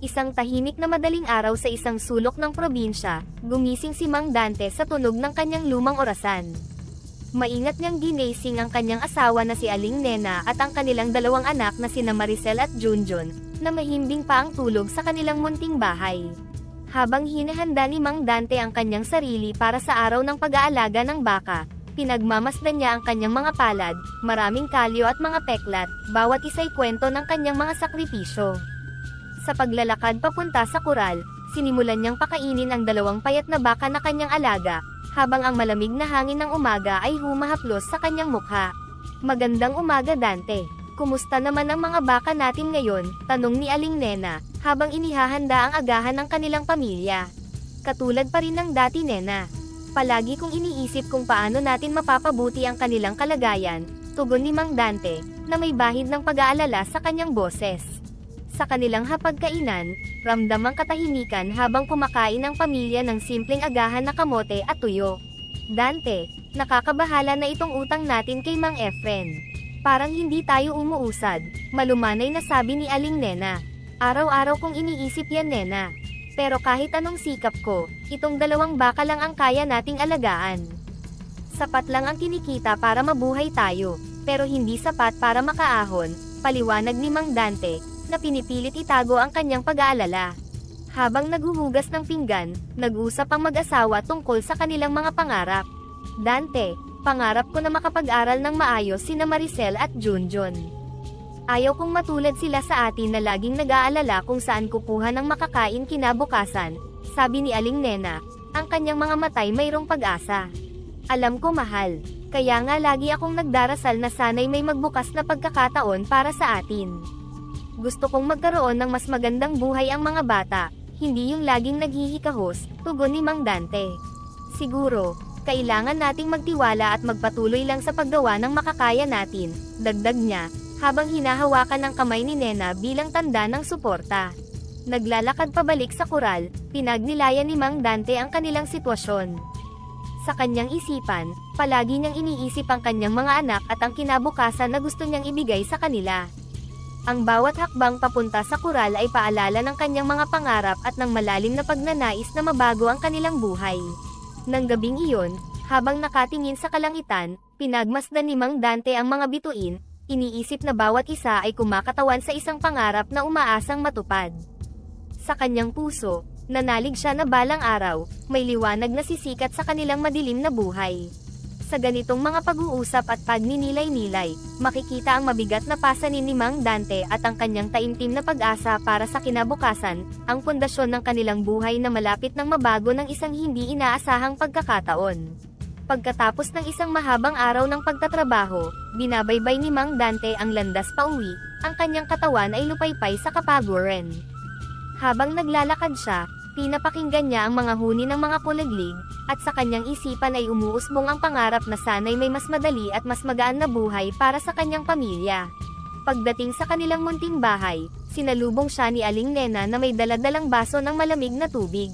Isang tahimik na madaling araw sa isang sulok ng probinsya, gumising si Mang Dante sa tunog ng kanyang lumang orasan. Maingat niyang ginising ang kanyang asawa na si Aling Nena at ang kanilang dalawang anak na sina Maricel at Junjun, na mahimbing pa ang tulog sa kanilang munting bahay. Habang hinahanda ni Mang Dante ang kanyang sarili para sa araw ng pag-aalaga ng baka, pinagmamasdan niya ang kanyang mga palad, maraming kalyo at mga peklat, bawat isa'y kwento ng kanyang mga sakripisyo. Sa paglalakad papunta sa kural, sinimulan niyang pakainin ang dalawang payat na baka na kanyang alaga, habang ang malamig na hangin ng umaga ay humahaplos sa kanyang mukha. "Magandang umaga, Dante. Kumusta naman ang mga baka natin ngayon?" tanong ni Aling Nena, habang inihahanda ang agahan ng kanilang pamilya. "Katulad pa rin ng dati, Nena. Palagi kong iniisip kung paano natin mapapabuti ang kanilang kalagayan," tugon ni Mang Dante, na may bahid ng pag-aalala sa kanyang boses. Sa kanilang hapagkainan, ramdam ang katahimikan habang kumakain ang pamilya ng simpleng agahan na kamote at tuyo. "Dante, nakakabahala na itong utang natin kay Mang Efren. Parang hindi tayo umuusad," malumanay na sabi ni Aling Nena. "Araw-araw kong iniisip yan, Nena. Pero kahit anong sikap ko, itong dalawang baka lang ang kaya nating alagaan. Sapat lang ang kinikita para mabuhay tayo, pero hindi sapat para makaahon," paliwanag ni Mang Dante, na pinipilit itago ang kanyang pag-aalala. Habang naghuhugas ng pinggan, nag-usap ang mag-asawa tungkol sa kanilang mga pangarap. "Dante, pangarap ko na makapag-aral ng maayos sina Maricel at Junjun. Ayaw kong matulad sila sa atin na laging nag-aalala kung saan kukuha ng makakain kinabukasan," sabi ni Aling Nena, ang kanyang mga matay mayroong pag-asa. "Alam ko, mahal. Kaya nga lagi akong nagdarasal na sana'y may magbukas na pagkakataon para sa atin. Gusto kong magkaroon ng mas magandang buhay ang mga bata, hindi yung laging naghihikahos," tugon ni Mang Dante. "Siguro, kailangan nating magtiwala at magpatuloy lang sa paggawa ng makakaya natin," dagdag niya, habang hinahawakan ng kamay ni Nena bilang tanda ng suporta. Naglalakad pabalik sa kural, pinagnilayan ni Mang Dante ang kanilang sitwasyon. Sa kanyang isipan, palagi niyang iniisip ang kanyang mga anak at ang kinabukasan na gusto niyang ibigay sa kanila. Ang bawat hakbang papunta sa kural ay paalala ng kanyang mga pangarap at ng malalim na pagnanais na mabago ang kanilang buhay. Nang gabing iyon, habang nakatingin sa kalangitan, pinagmasdan ni Mang Dante ang mga bituin, iniisip na bawat isa ay kumakatawan sa isang pangarap na umaasang matupad. Sa kanyang puso, nanalig siya na balang araw, may liwanag na sisikat sa kanilang madilim na buhay. Sa ganitong mga pag-uusap at pagninilay-nilay, makikita ang mabigat na pasanin ni Mang Dante at ang kanyang taimtim na pag-asa para sa kinabukasan, ang pundasyon ng kanilang buhay na malapit ng mabago ng isang hindi inaasahang pagkakataon. Pagkatapos ng isang mahabang araw ng pagtatrabaho, binabaybay ni Mang Dante ang landas pauwi, ang kanyang katawan ay lupaypay sa kapaguran. Habang naglalakad siya, pinapakinggan niya ang mga huni ng mga kulaglig, at sa kanyang isipan ay umuusbong ang pangarap na sana'y may mas madali at mas magaan na buhay para sa kanyang pamilya. Pagdating sa kanilang munting bahay, sinalubong siya ni Aling Nena na may daladalang baso ng malamig na tubig.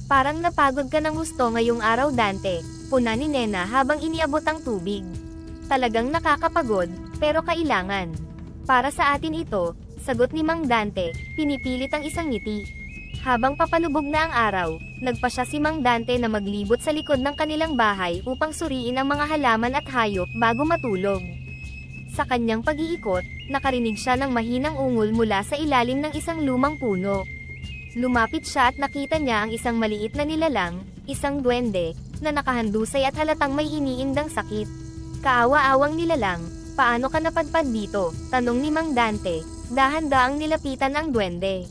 "Parang napagod ka ng husto ngayong araw, Dante," puna ni Nena habang iniabot ang tubig. "Talagang nakakapagod, pero kailangan. Para sa atin ito," sagot ni Mang Dante, pinipilit ang isang ngiti. Habang papalubog na ang araw, nagpasya si Mang Dante na maglibot sa likod ng kanilang bahay upang suriin ang mga halaman at hayop bago matulog. Sa kanyang pag-iikot, nakarinig siya ng mahinang ungol mula sa ilalim ng isang lumang puno. Lumapit siya at nakita niya ang isang maliit na nilalang, isang duwende, na nakahandusay at halatang may iniindang sakit. "Kaawa-awang nilalang, paano ka napadpad dito?" tanong ni Mang Dante, dahan-daang nilapitan ang duwende.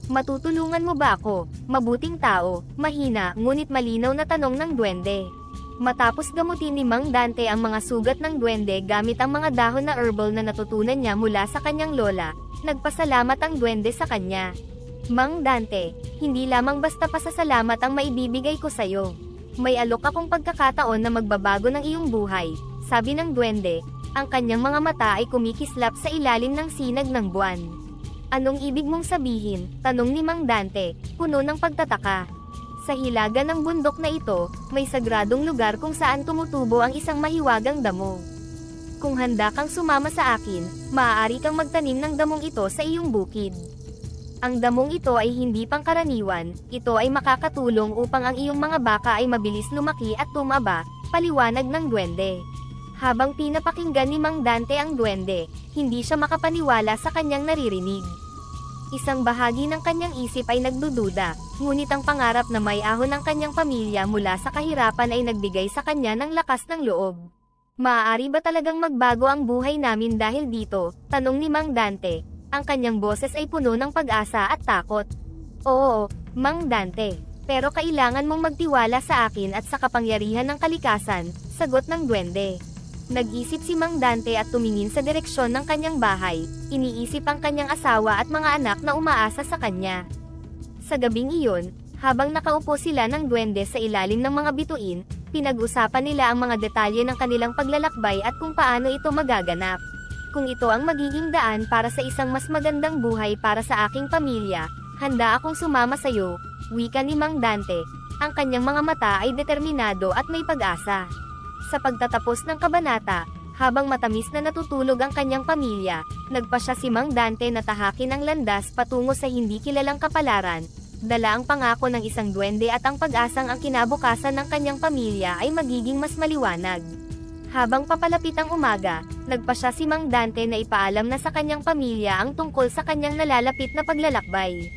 "Matutulungan mo ba ako, mabuting tao?" mahina ngunit malinaw na tanong ng duwende. Matapos gamutin ni Mang Dante ang mga sugat ng duwende gamit ang mga dahon na herbal na natutunan niya mula sa kanyang lola, nagpasalamat ang duwende sa kanya. "Mang Dante, hindi lamang basta pasasalamat ang maibibigay ko sa'yo. May alok akong pagkakataon na magbabago ng iyong buhay," sabi ng duwende, ang kanyang mga mata ay kumikislap sa ilalim ng sinag ng buwan. "Anong ibig mong sabihin?" tanong ni Mang Dante, puno ng pagtataka. Sa hilaga ng bundok na ito, may sagradong lugar kung saan tumutubo ang isang mahiwagang damo. "Kung handa kang sumama sa akin, maaari kang magtanim ng damong ito sa iyong bukid. Ang damong ito ay hindi pangkaraniwan, ito ay makakatulong upang ang iyong mga baka ay mabilis lumaki at tumaba, paliwanag ng duwende. Habang pinapakinggan ni Mang Dante ang duwende, hindi siya makapaniwala sa kanyang naririnig. Isang bahagi ng kanyang isip ay nagdududa, ngunit ang pangarap na may ahon ng kanyang pamilya mula sa kahirapan ay nagbigay sa kanya ng lakas ng loob. Maaari ba talagang magbago ang buhay namin dahil dito? Tanong ni Mang Dante. Ang kanyang boses ay puno ng pag-asa at takot. Oo, Mang Dante. Pero kailangan mong magtiwala sa akin at sa kapangyarihan ng kalikasan, sagot ng duwende. Nag-isip si Mang Dante at tumingin sa direksyon ng kanyang bahay, iniisip ang kanyang asawa at mga anak na umaasa sa kanya. Sa gabing iyon, habang nakaupo sila ng duwende sa ilalim ng mga bituin, pinag-usapan nila ang mga detalye ng kanilang paglalakbay at kung paano ito magaganap. Kung ito ang magiging daan para sa isang mas magandang buhay para sa aking pamilya, handa akong sumama sa iyo, wika ni Mang Dante. Ang kanyang mga mata ay determinado at may pag-asa. Sa pagtatapos ng kabanata, habang matamis na natutulog ang kanyang pamilya, nagpasya si Mang Dante na tahakin ang landas patungo sa hindi kilalang kapalaran, dala ang pangako ng isang duwende at ang pag-asang ang kinabukasan ng kanyang pamilya ay magiging mas maliwanag. Habang papalapit ang umaga, nagpasya si Mang Dante na ipaalam na sa kanyang pamilya ang tungkol sa kanyang nalalapit na paglalakbay.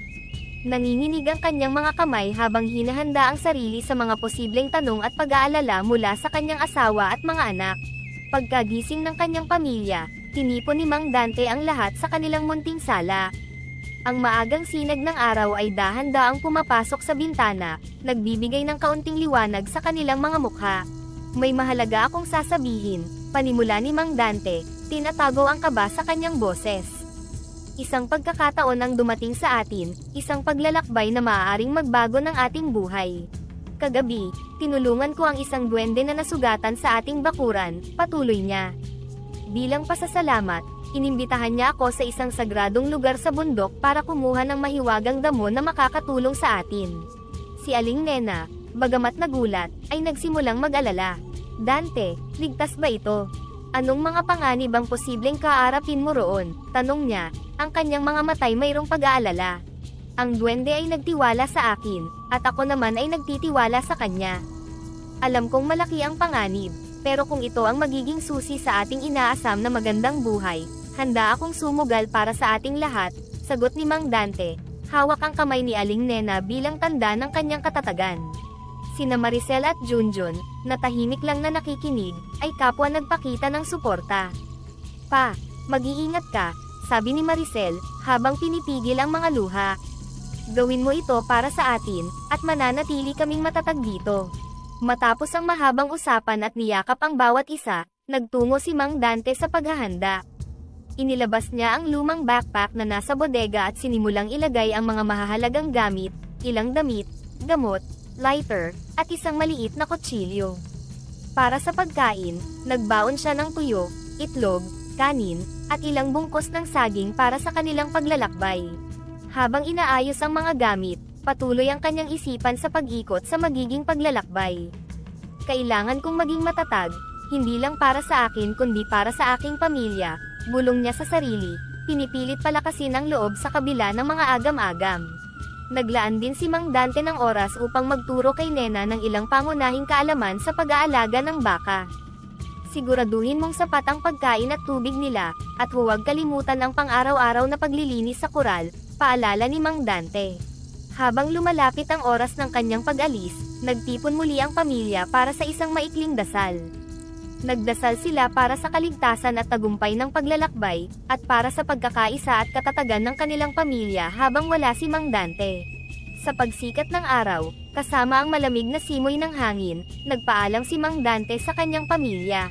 Nanginginig ang kanyang mga kamay habang hinahanda ang sarili sa mga posibleng tanong at pag-aalala mula sa kanyang asawa at mga anak. Pagkagising ng kanyang pamilya, tinipon ni Mang Dante ang lahat sa kanilang munting sala. Ang maagang sinag ng araw ay dahan-daang pumapasok sa bintana, nagbibigay ng kaunting liwanag sa kanilang mga mukha. May mahalaga akong sasabihin, panimula ni Mang Dante, tinatago ang kaba sa kanyang boses. Isang pagkakataon ang dumating sa atin, isang paglalakbay na maaaring magbago ng ating buhay. Kagabi, tinulungan ko ang isang duwende na nasugatan sa ating bakuran, patuloy niya. Bilang pasasalamat, inimbitahan niya ako sa isang sagradong lugar sa bundok para kumuha ng mahiwagang damo na makakatulong sa atin. Si Aling Nena, bagamat nagulat, ay nagsimulang mag-alala. Dante, ligtas ba ito? Anong mga panganib ang posibleng kaarapin mo roon? Tanong niya, ang kanyang mga matay mayroong pag-aalala. Ang duwende ay nagtiwala sa akin, at ako naman ay nagtitiwala sa kanya. Alam kong malaki ang panganib, pero kung ito ang magiging susi sa ating inaasam na magandang buhay, handa akong sumugal para sa ating lahat, sagot ni Mang Dante. Hawak ang kamay ni Aling Nena bilang tanda ng kanyang katatagan. Sina Maricel at Junjun, na tahimik lang na nakikinig, ay kapwa nagpakita ng suporta. Pa, mag-iingat ka, sabi ni Maricel, habang pinipigil ang mga luha. Gawin mo ito para sa atin, at mananatili kaming matatag dito. Matapos ang mahabang usapan at niyakap ang bawat isa, nagtungo si Mang Dante sa paghahanda. Inilabas niya ang lumang backpack na nasa bodega at sinimulang ilagay ang mga mahahalagang gamit, ilang damit, gamot, lighter, at isang maliit na kutsilyo. Para sa pagkain, nagbaon siya ng tuyo, itlog, kanin, at ilang bungkos ng saging para sa kanilang paglalakbay. Habang inaayos ang mga gamit, patuloy ang kanyang isipan sa pag-ikot sa magiging paglalakbay. Kailangan kong maging matatag, hindi lang para sa akin kundi para sa aking pamilya, bulong niya sa sarili, pinipilit palakasin ang loob sa kabila ng mga agam-agam. Naglaan din si Mang Dante ng oras upang magturo kay Nena ng ilang pangunahing kaalaman sa pag-aalaga ng baka. Siguraduhin mong sapat ang pagkain at tubig nila, at huwag kalimutan ang pang-araw-araw na paglilinis sa kural, paalala ni Mang Dante. Habang lumalapit ang oras ng kanyang pag-alis, nagtipon muli ang pamilya para sa isang maikling dasal. Nagdasal sila para sa kaligtasan at tagumpay ng paglalakbay, at para sa pagkakaisa at katatagan ng kanilang pamilya habang wala si Mang Dante. Sa pagsikat ng araw, kasama ang malamig na simoy ng hangin, nagpaalam si Mang Dante sa kanyang pamilya.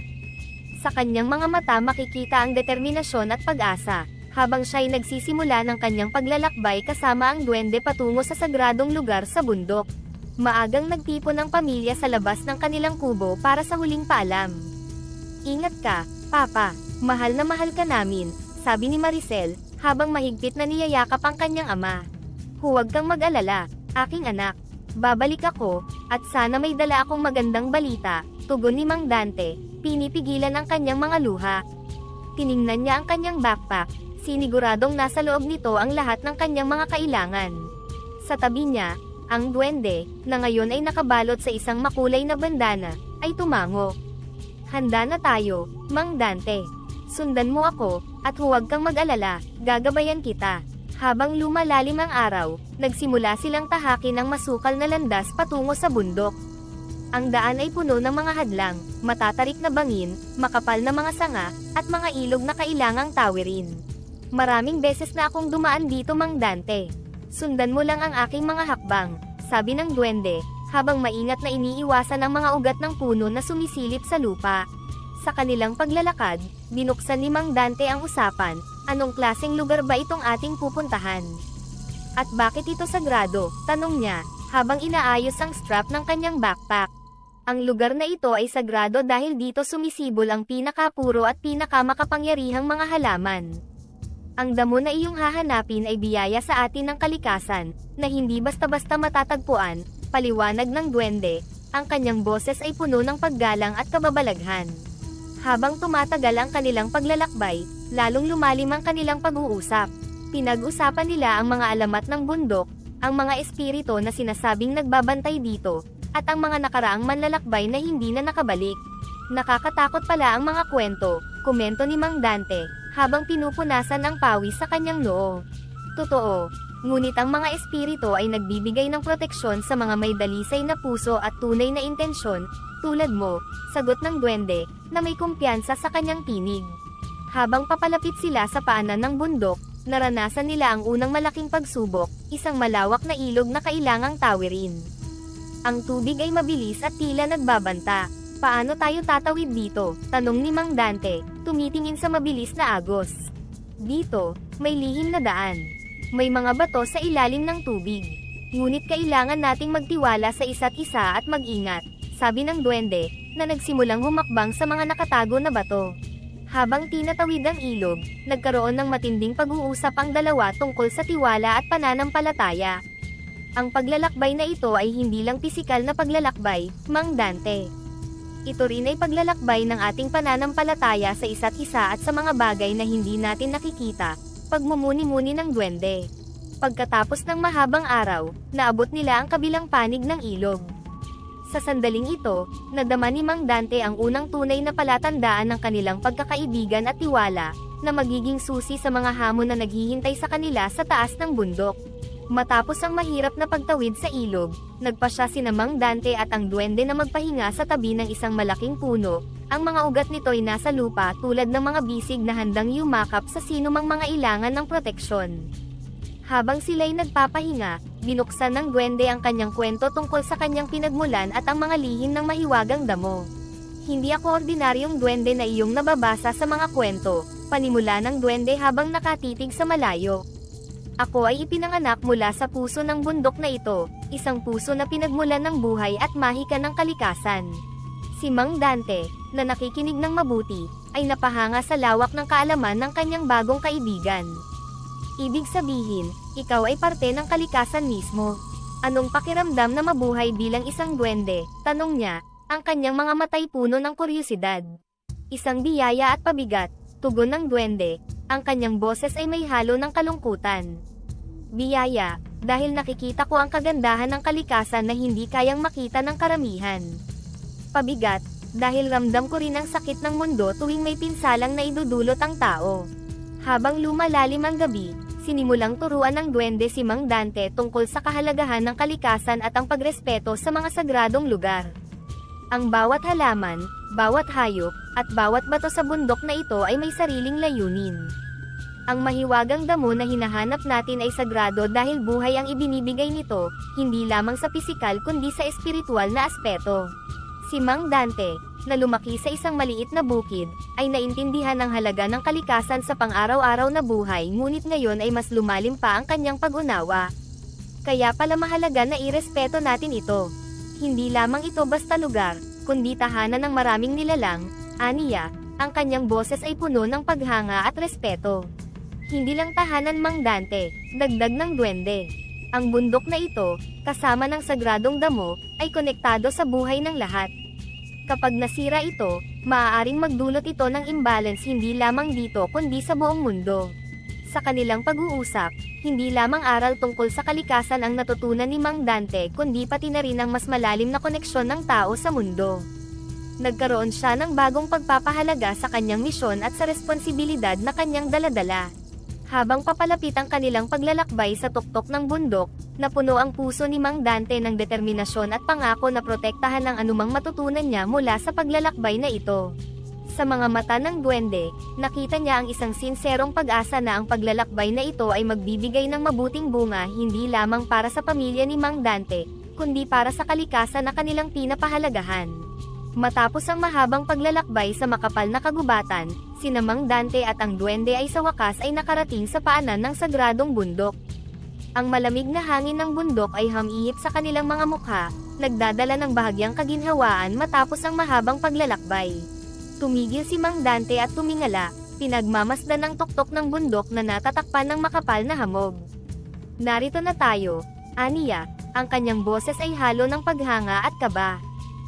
Sa kanyang mga mata makikita ang determinasyon at pag-asa, habang siya'y nagsisimula ng kanyang paglalakbay kasama ang duwende patungo sa sagradong lugar sa bundok. Maagang nagtipon ang pamilya sa labas ng kanilang kubo para sa huling paalam. Ingat ka, Papa, mahal na mahal ka namin, sabi ni Maricel, habang mahigpit na niyayakap ang kanyang ama. Huwag kang mag-alala, aking anak. Babalik ako, at sana may dala akong magandang balita, tugon ni Mang Dante, pinipigilan ang kanyang mga luha. Tiningnan niya ang kanyang backpack, Siniguradong nasa loob nito ang lahat ng kanyang mga kailangan. Sa tabi niya, ang duwende, na ngayon ay nakabalot sa isang makulay na bandana, ay tumango. Handa na tayo, Mang Dante. Sundan mo ako, at huwag kang mag-alala, gagabayan kita. Habang lumalalim ang araw, nagsimula silang tahakin ang masukal na landas patungo sa bundok. Ang daan ay puno ng mga hadlang, matatarik na bangin, makapal na mga sanga, at mga ilog na kailangang tawirin. Maraming beses na akong dumaan dito, Mang Dante. Sundan mo lang ang aking mga hakbang, sabi ng duwende, habang maingat na iniiwasan ang mga ugat ng puno na sumisilip sa lupa. Sa kanilang paglalakad, binuksan ni Mang Dante ang usapan, anong klaseng lugar ba itong ating pupuntahan? At bakit ito sagrado? Tanong niya, habang inaayos ang strap ng kanyang backpack. Ang lugar na ito ay sagrado dahil dito sumisibol ang pinakapuro at pinakamakapangyarihang mga halaman. Ang damo na iyong hahanapin ay biyaya sa atin ng kalikasan, na hindi basta-basta matatagpuan, paliwanag ng duwende, ang kanyang boses ay puno ng paggalang at kababalaghan. Habang tumatagal ang kanilang paglalakbay, lalong lumalim ang kanilang pag-uusap. Pinag-usapan nila ang mga alamat ng bundok, ang mga espiritu na sinasabing nagbabantay dito, at ang mga nakaraang manlalakbay na hindi na nakabalik. Nakakatakot pala ang mga kwento, komento ni Mang Dante, habang pinupunasan ang pawis sa kanyang noo. Totoo, ngunit ang mga espiritu ay nagbibigay ng proteksyon sa mga may dalisay na puso at tunay na intensyon, tulad mo, sagot ng duwende, na may kumpiyansa sa kanyang tinig. Habang papalapit sila sa paanan ng bundok, naranasan nila ang unang malaking pagsubok, isang malawak na ilog na kailangang tawirin. Ang tubig ay mabilis at tila nagbabanta. Paano tayo tatawid dito? Tanong ni Mang Dante, tumitingin sa mabilis na agos. Dito, may lihim na daan. May mga bato sa ilalim ng tubig. Ngunit kailangan nating magtiwala sa isa't isa at mag-ingat, sabi ng duwende, na nagsimulang humakbang sa mga nakatago na bato. Habang tinatawid ang ilog, nagkaroon ng matinding pag-uusap ang dalawa tungkol sa tiwala at pananampalataya. Ang paglalakbay na ito ay hindi lang pisikal na paglalakbay, Mang Dante. Ito rin ay paglalakbay ng ating pananampalataya sa isa't isa at sa mga bagay na hindi natin nakikita, pagmumuni-muni ng duwende. Pagkatapos ng mahabang araw, naabot nila ang kabilang panig ng ilog. Sa sandaling ito, nadama ni Mang Dante ang unang tunay na palatandaan ng kanilang pagkakaibigan at tiwala, na magiging susi sa mga hamon na naghihintay sa kanila sa taas ng bundok. Matapos ang mahirap na pagtawid sa ilog, nagpasya sina Mang Dante at ang duwende na magpahinga sa tabi ng isang malaking puno. Ang mga ugat nito ay nasa lupa tulad ng mga bisig na handang yumakap sa sinumang mga ilangan ng proteksyon. Habang sila'y nagpapahinga, binuksan ng duwende ang kanyang kwento tungkol sa kanyang pinagmulan at ang mga lihim ng mahiwagang damo. Hindi ako ordinaryong duwende na iyong nababasa sa mga kwento, panimula ng duwende habang nakatitig sa malayo. Ako ay ipinanganak mula sa puso ng bundok na ito, isang puso na pinagmulan ng buhay at mahika ng kalikasan. Si Mang Dante, na nakikinig ng mabuti, ay napahanga sa lawak ng kaalaman ng kanyang bagong kaibigan. Ibig sabihin, ikaw ay parte ng kalikasan mismo. Anong pakiramdam na mabuhay bilang isang duwende? Tanong niya, ang kanyang mga matay puno ng kuryosidad. Isang biyaya at pabigat, tugon ng duwende, ang kanyang boses ay may halo ng kalungkutan. Biyaya, dahil nakikita ko ang kagandahan ng kalikasan na hindi kayang makita ng karamihan. Pabigat, dahil ramdam ko rin ang sakit ng mundo tuwing may pinsalang na idudulot ang tao. Habang lumalalim ang gabi, sinimulang turuan ng duwende si Mang Dante tungkol sa kahalagahan ng kalikasan at ang pagrespeto sa mga sagradong lugar. Ang bawat halaman, bawat hayop, at bawat bato sa bundok na ito ay may sariling layunin. Ang mahiwagang damo na hinahanap natin ay sagrado dahil buhay ang ibinibigay nito, hindi lamang sa pisikal kundi sa espiritual na aspeto. Si Mang Dante, na lumaki sa isang maliit na bukid, ay naintindihan ang halaga ng kalikasan sa pang-araw-araw na buhay ngunit ngayon ay mas lumalim pa ang kanyang pag-unawa. Kaya pala mahalaga na irespeto natin ito. Hindi lamang ito basta lugar, kundi tahanan ng maraming nilalang, aniya, ang kanyang boses ay puno ng paghanga at respeto. Hindi lang tahanan, Mang Dante, dagdag ng duwende. Ang bundok na ito, kasama ng sagradong damo, ay konektado sa buhay ng lahat. Kapag nasira ito, maaaring magdulot ito ng imbalance hindi lamang dito kundi sa buong mundo. Sa kanilang pag-uusap, hindi lamang aral tungkol sa kalikasan ang natutunan ni Mang Dante kundi pati na rin ang mas malalim na koneksyon ng tao sa mundo. Nagkaroon siya ng bagong pagpapahalaga sa kanyang misyon at sa responsibilidad na kanyang daladala. Habang papalapit ang kanilang paglalakbay sa tuktok ng bundok, napuno ang puso ni Mang Dante ng determinasyon at pangako na protektahan ang anumang matutunan niya mula sa paglalakbay na ito. Sa mga mata ng duwende, nakita niya ang isang sinserong pag-asa na ang paglalakbay na ito ay magbibigay ng mabuting bunga hindi lamang para sa pamilya ni Mang Dante, kundi para sa kalikasan na kanilang pinapahalagahan. Matapos ang mahabang paglalakbay sa makapal na kagubatan, sina Mang Dante at ang duwende ay sa wakas ay nakarating sa paanan ng sagradong bundok. Ang malamig na hangin ng bundok ay humihip sa kanilang mga mukha, nagdadala ng bahagyang kaginhawaan matapos ang mahabang paglalakbay. Tumigil si Mang Dante at tumingala, pinagmamasdan ang tuktok ng bundok na natatakpan ng makapal na hamog. Narito na tayo, aniya, ang kanyang boses ay halo ng paghanga at kaba.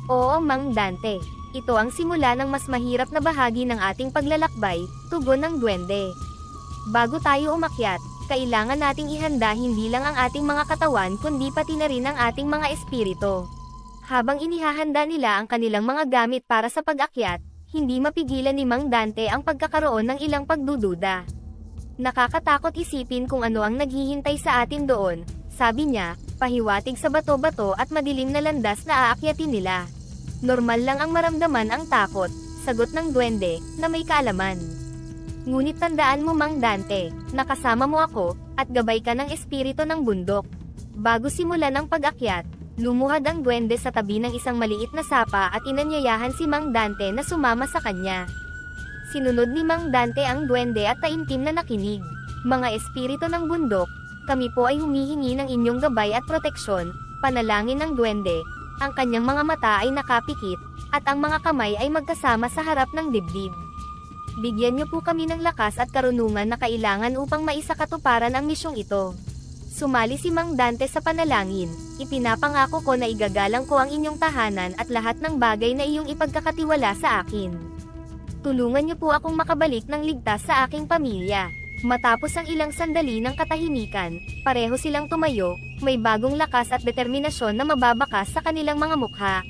Oo Mang Dante, ito ang simula ng mas mahirap na bahagi ng ating paglalakbay, tugon ng duwende. Bago tayo umakyat, kailangan nating ihanda hindi lang ang ating mga katawan kundi pati na rin ang ating mga espiritu. Habang inihahanda nila ang kanilang mga gamit para sa pag-akyat, hindi mapigilan ni Mang Dante ang pagkakaroon ng ilang pagdududa. Nakakatakot isipin kung ano ang naghihintay sa atin doon, sabi niya, pahiwatig sa bato-bato at madilim na landas na aakyatin nila. Normal lang ang maramdaman ang takot, sagot ng duwende, na may kaalaman. Ngunit tandaan mo Mang Dante, nakasama mo ako, at gabay ka ng espiritu ng bundok. Bago simulan ang pag-akyat, lumuhad ang duwende sa tabi ng isang maliit na sapa at inanyayahan si Mang Dante na sumama sa kanya. Sinunod ni Mang Dante ang duwende at taimtim na nakinig. Mga espiritu ng bundok, kami po ay humihingi ng inyong gabay at proteksyon, panalangin ng duwende. Ang kanyang mga mata ay nakapikit, at ang mga kamay ay magkasama sa harap ng dibdib. Bigyan niyo po kami ng lakas at karunungan na kailangan upang maisakatuparan ang misyong ito. Sumali si Mang Dante sa panalangin, ipinapangako ko na igagalang ko ang inyong tahanan at lahat ng bagay na iyong ipagkakatiwala sa akin. Tulungan niyo po akong makabalik ng ligtas sa aking pamilya. Matapos ang ilang sandali ng katahimikan, pareho silang tumayo, may bagong lakas at determinasyon na mababakas sa kanilang mga mukha.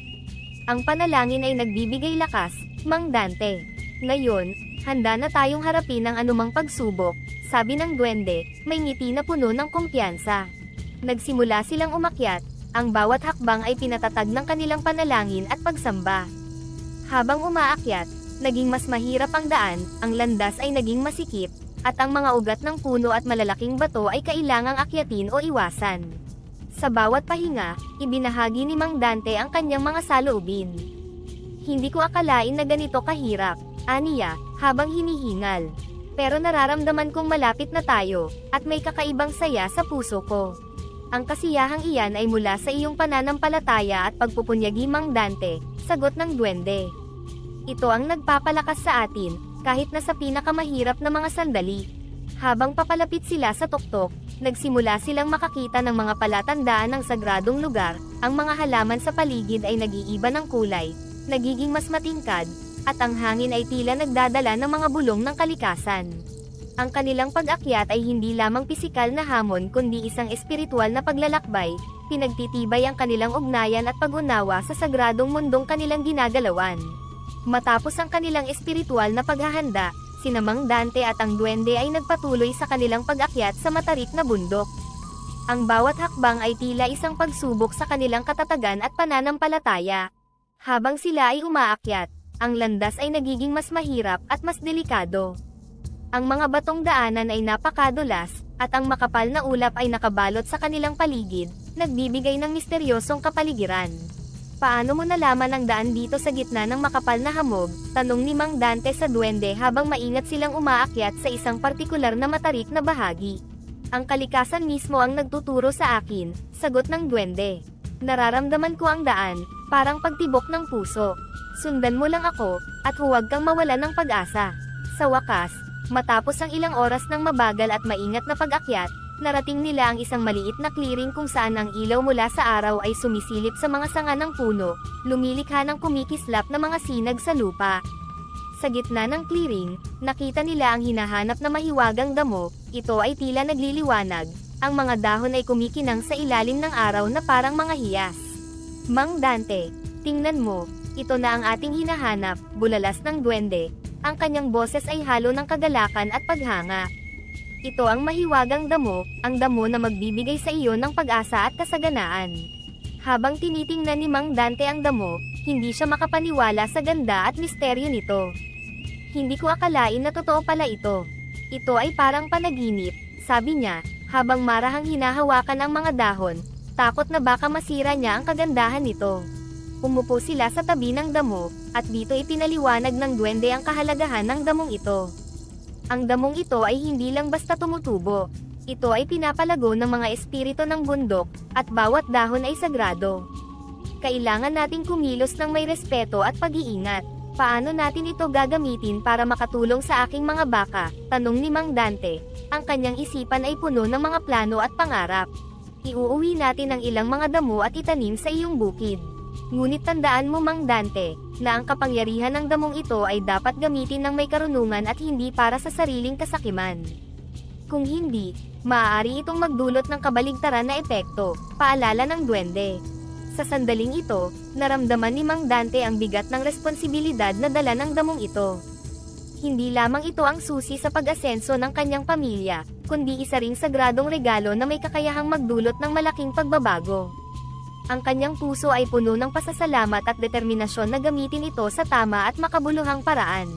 Ang panalangin ay nagbibigay lakas, Mang Dante. Ngayon, handa na tayong harapin ang anumang pagsubok, sabi ng duwende, may ngiti na puno ng kumpiyansa. Nagsimula silang umakyat, ang bawat hakbang ay pinatatag ng kanilang panalangin at pagsamba. Habang umaakyat, naging mas mahirap ang daan, ang landas ay naging masikip, at ang mga ugat ng puno at malalaking bato ay kailangang akyatin o iwasan. Sa bawat pahinga, ibinahagi ni Mang Dante ang kanyang mga saloobin. Hindi ko akalain na ganito kahirap, aniya, habang hinihingal. Pero nararamdaman kong malapit na tayo, at may kakaibang saya sa puso ko. Ang kasiyahang iyan ay mula sa iyong pananampalataya at pagpupunyagi Mang Dante, sagot ng duwende. Ito ang nagpapalakas sa atin, kahit na sa pinakamahirap na mga sandali. Habang papalapit sila sa tuktok, nagsimula silang makakita ng mga palatandaan ng sagradong lugar, ang mga halaman sa paligid ay nag-iiba ng kulay, nagiging mas matingkad, at ang hangin ay tila nagdadala ng mga bulong ng kalikasan. Ang kanilang pag-akyat ay hindi lamang pisikal na hamon kundi isang espiritual na paglalakbay, pinagtitibay ang kanilang ugnayan at pag-unawa sa sagradong mundong kanilang ginagalawan. Matapos ang kanilang espiritual na paghahanda, sina Mang Dante at ang duwende ay nagpatuloy sa kanilang pag-akyat sa matarik na bundok. Ang bawat hakbang ay tila isang pagsubok sa kanilang katatagan at pananampalataya. Habang sila ay umaakyat, ang landas ay nagiging mas mahirap at mas delikado. Ang mga batong daanan ay napakadulas, at ang makapal na ulap ay nakabalot sa kanilang paligid, nagbibigay ng misteryosong kapaligiran. Paano mo nalaman ang daan dito sa gitna ng makapal na hamog? Tanong ni Mang Dante sa duwende habang maingat silang umaakyat sa isang partikular na matarik na bahagi. Ang kalikasan mismo ang nagtuturo sa akin, sagot ng duwende. Nararamdaman ko ang daan, parang pagtibok ng puso. Sundan mo lang ako, at huwag kang mawalan ng pag-asa. Sa wakas, matapos ang ilang oras ng mabagal at maingat na pag-akyat, narating nila ang isang maliit na clearing kung saan ang ilaw mula sa araw ay sumisilip sa mga sanga ng puno, lumilikha ng kumikislap na mga sinag sa lupa. Sa gitna ng clearing, nakita nila ang hinahanap na mahiwagang damo. Ito ay tila nagliliwanag. Ang mga dahon ay kumikinang sa ilalim ng araw na parang mga hiyas. Mang Dante, tingnan mo, ito na ang ating hinahanap, bulalas ng duwende. Ang kanyang boses ay halo ng kagalakan at paghanga. Ito ang mahiwagang damo, ang damo na magbibigay sa iyo ng pag-asa at kasaganaan. Habang tinitingnan ni Mang Dante ang damo, hindi siya makapaniwala sa ganda at misteryo nito. Hindi ko akalain na totoo pala ito. Ito ay parang panaginip, sabi niya, habang marahang hinahawakan ang mga dahon, takot na baka masira niya ang kagandahan nito. Umupo sila sa tabi ng damo, at dito ipinaliwanag ng duwende ang kahalagahan ng damong ito. Ang damong ito ay hindi lang basta tumutubo. Ito ay pinapalago ng mga espiritu ng bundok, at bawat dahon ay sagrado. Kailangan nating kumilos ng may respeto at pag-iingat. Paano natin ito gagamitin para makatulong sa aking mga baka? Tanong ni Mang Dante. Ang kanyang isipan ay puno ng mga plano at pangarap. Iuuwi natin ang ilang mga damo at itanim sa iyong bukid. Ngunit tandaan mo Mang Dante, na ang kapangyarihan ng damong ito ay dapat gamitin ng may karunungan at hindi para sa sariling kasakiman. Kung hindi, maaari itong magdulot ng kabaligtaran na epekto, paalala ng duwende. Sa sandaling ito, naramdaman ni Mang Dante ang bigat ng responsibilidad na dala ng damong ito. Hindi lamang ito ang susi sa pag-asenso ng kanyang pamilya, kundi isa ring sagradong regalo na may kakayahang magdulot ng malaking pagbabago. Ang kanyang puso ay puno ng pasasalamat at determinasyon na gamitin ito sa tama at makabuluhang paraan.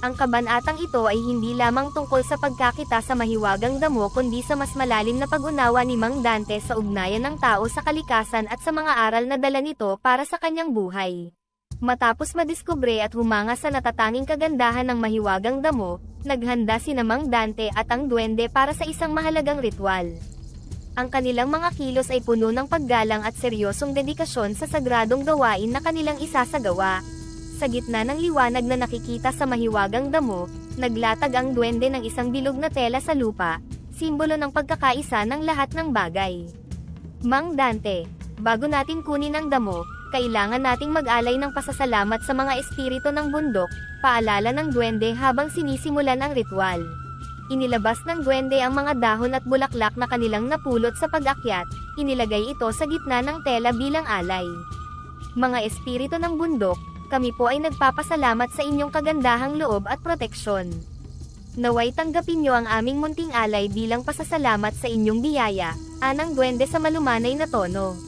Ang kabanatang ito ay hindi lamang tungkol sa pagkakita sa mahiwagang damo kundi sa mas malalim na pag-unawa ni Mang Dante sa ugnayan ng tao sa kalikasan at sa mga aral na dala nito para sa kanyang buhay. Matapos madiskubre at humanga sa natatanging kagandahan ng mahiwagang damo, naghanda sina Mang Dante at ang duwende para sa isang mahalagang ritual. Ang kanilang mga kilos ay puno ng paggalang at seryosong dedikasyon sa sagradong gawain na kanilang isasagawa. Sa gitna ng liwanag na nakikita sa mahiwagang damo, naglatag ang duwende ng isang bilog na tela sa lupa, simbolo ng pagkakaisa ng lahat ng bagay. Mang Dante, bago natin kunin ang damo, kailangan nating mag-alay ng pasasalamat sa mga espiritu ng bundok, paalala ng duwende habang sinisimulan ang ritual. Inilabas ng duwende ang mga dahon at bulaklak na kanilang napulot sa pag-akyat, inilagay ito sa gitna ng tela bilang alay. Mga espiritu ng bundok, kami po ay nagpapasalamat sa inyong kagandahang loob at proteksyon. Naway tanggapin niyo ang aming munting alay bilang pasasalamat sa inyong biyaya, anang duwende sa malumanay na tono.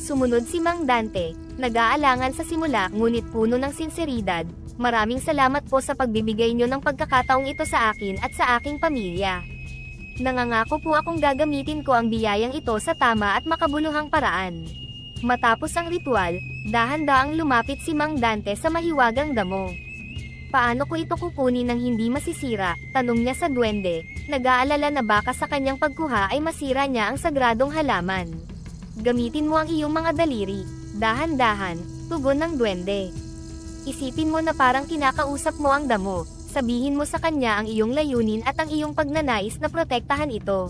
Sumunod si Mang Dante, nag-aalangan sa simula ngunit puno ng sinseridad. Maraming salamat po sa pagbibigay niyo ng pagkakataong ito sa akin at sa aking pamilya. Nangangako po akong gagamitin ko ang biyayang ito sa tama at makabuluhang paraan. Matapos ang ritual, dahan-daang lumapit si Mang Dante sa mahiwagang damo. Paano ko ito kukunin nang hindi masisira? Tanong niya sa duwende, nag-aalala na baka sa kanyang pagkuha ay masira niya ang sagradong halaman. Gamitin mo ang iyong mga daliri, dahan-dahan, tugon ng duwende. Isipin mo na parang kinakausap mo ang damo, sabihin mo sa kanya ang iyong layunin at ang iyong pagnanais na protektahan ito.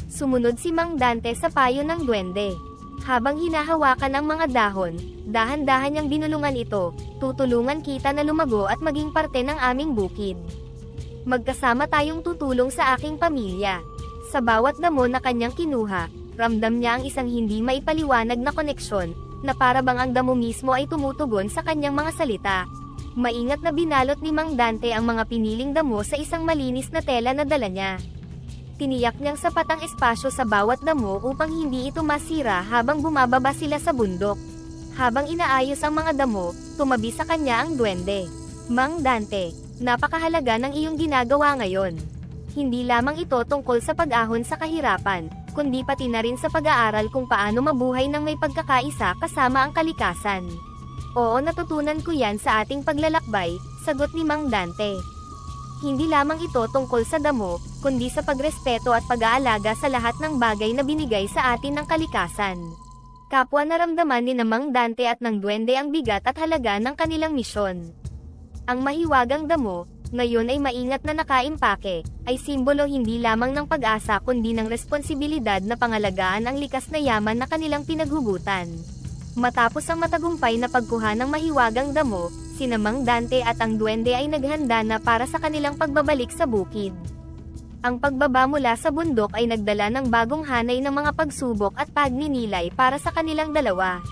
Sumunod si Mang Dante sa payo ng duwende. Habang hinahawakan ang mga dahon, dahan-dahan niyang binulungan ito, tutulungan kita na lumago at maging parte ng aming bukid. Magkasama tayong tutulong sa aking pamilya. Sa bawat damo na kanyang kinuha, ramdam niya ang isang hindi maipaliwanag na koneksyon, na para bang ang damo mismo ay tumutugon sa kanyang mga salita. Maingat na binalot ni Mang Dante ang mga piniling damo sa isang malinis na tela na dala niya. Tiniyak niyang sapat ang espasyo sa bawat damo upang hindi ito masira habang bumababa sila sa bundok. Habang inaayos ang mga damo, tumabi sa kanya ang duwende. Mang Dante, napakahalaga ng iyong ginagawa ngayon. Hindi lamang ito tungkol sa pag-ahon sa kahirapan, kundi pati na rin sa pag-aaral kung paano mabuhay ng may pagkakaisa kasama ang kalikasan. Oo, natutunan ko yan sa ating paglalakbay, sagot ni Mang Dante. Hindi lamang ito tungkol sa damo, kundi sa pagrespeto at pag-aalaga sa lahat ng bagay na binigay sa atin ng kalikasan. Kapwa naramdaman ni Mang Dante at ng duwende ang bigat at halaga ng kanilang misyon. Ang mahiwagang damo, ngayon ay maingat na nakaimpake, ay simbolo hindi lamang ng pag-asa kundi ng responsibilidad na pangalagaan ang likas na yaman na kanilang pinaghugutan. Matapos ang matagumpay na pagkuha ng mahiwagang damo, sina Mang Dante at ang duwende ay naghanda na para sa kanilang pagbabalik sa bukid. Ang pagbaba mula sa bundok ay nagdala ng bagong hanay ng mga pagsubok at pagninilay para sa kanilang dalawa.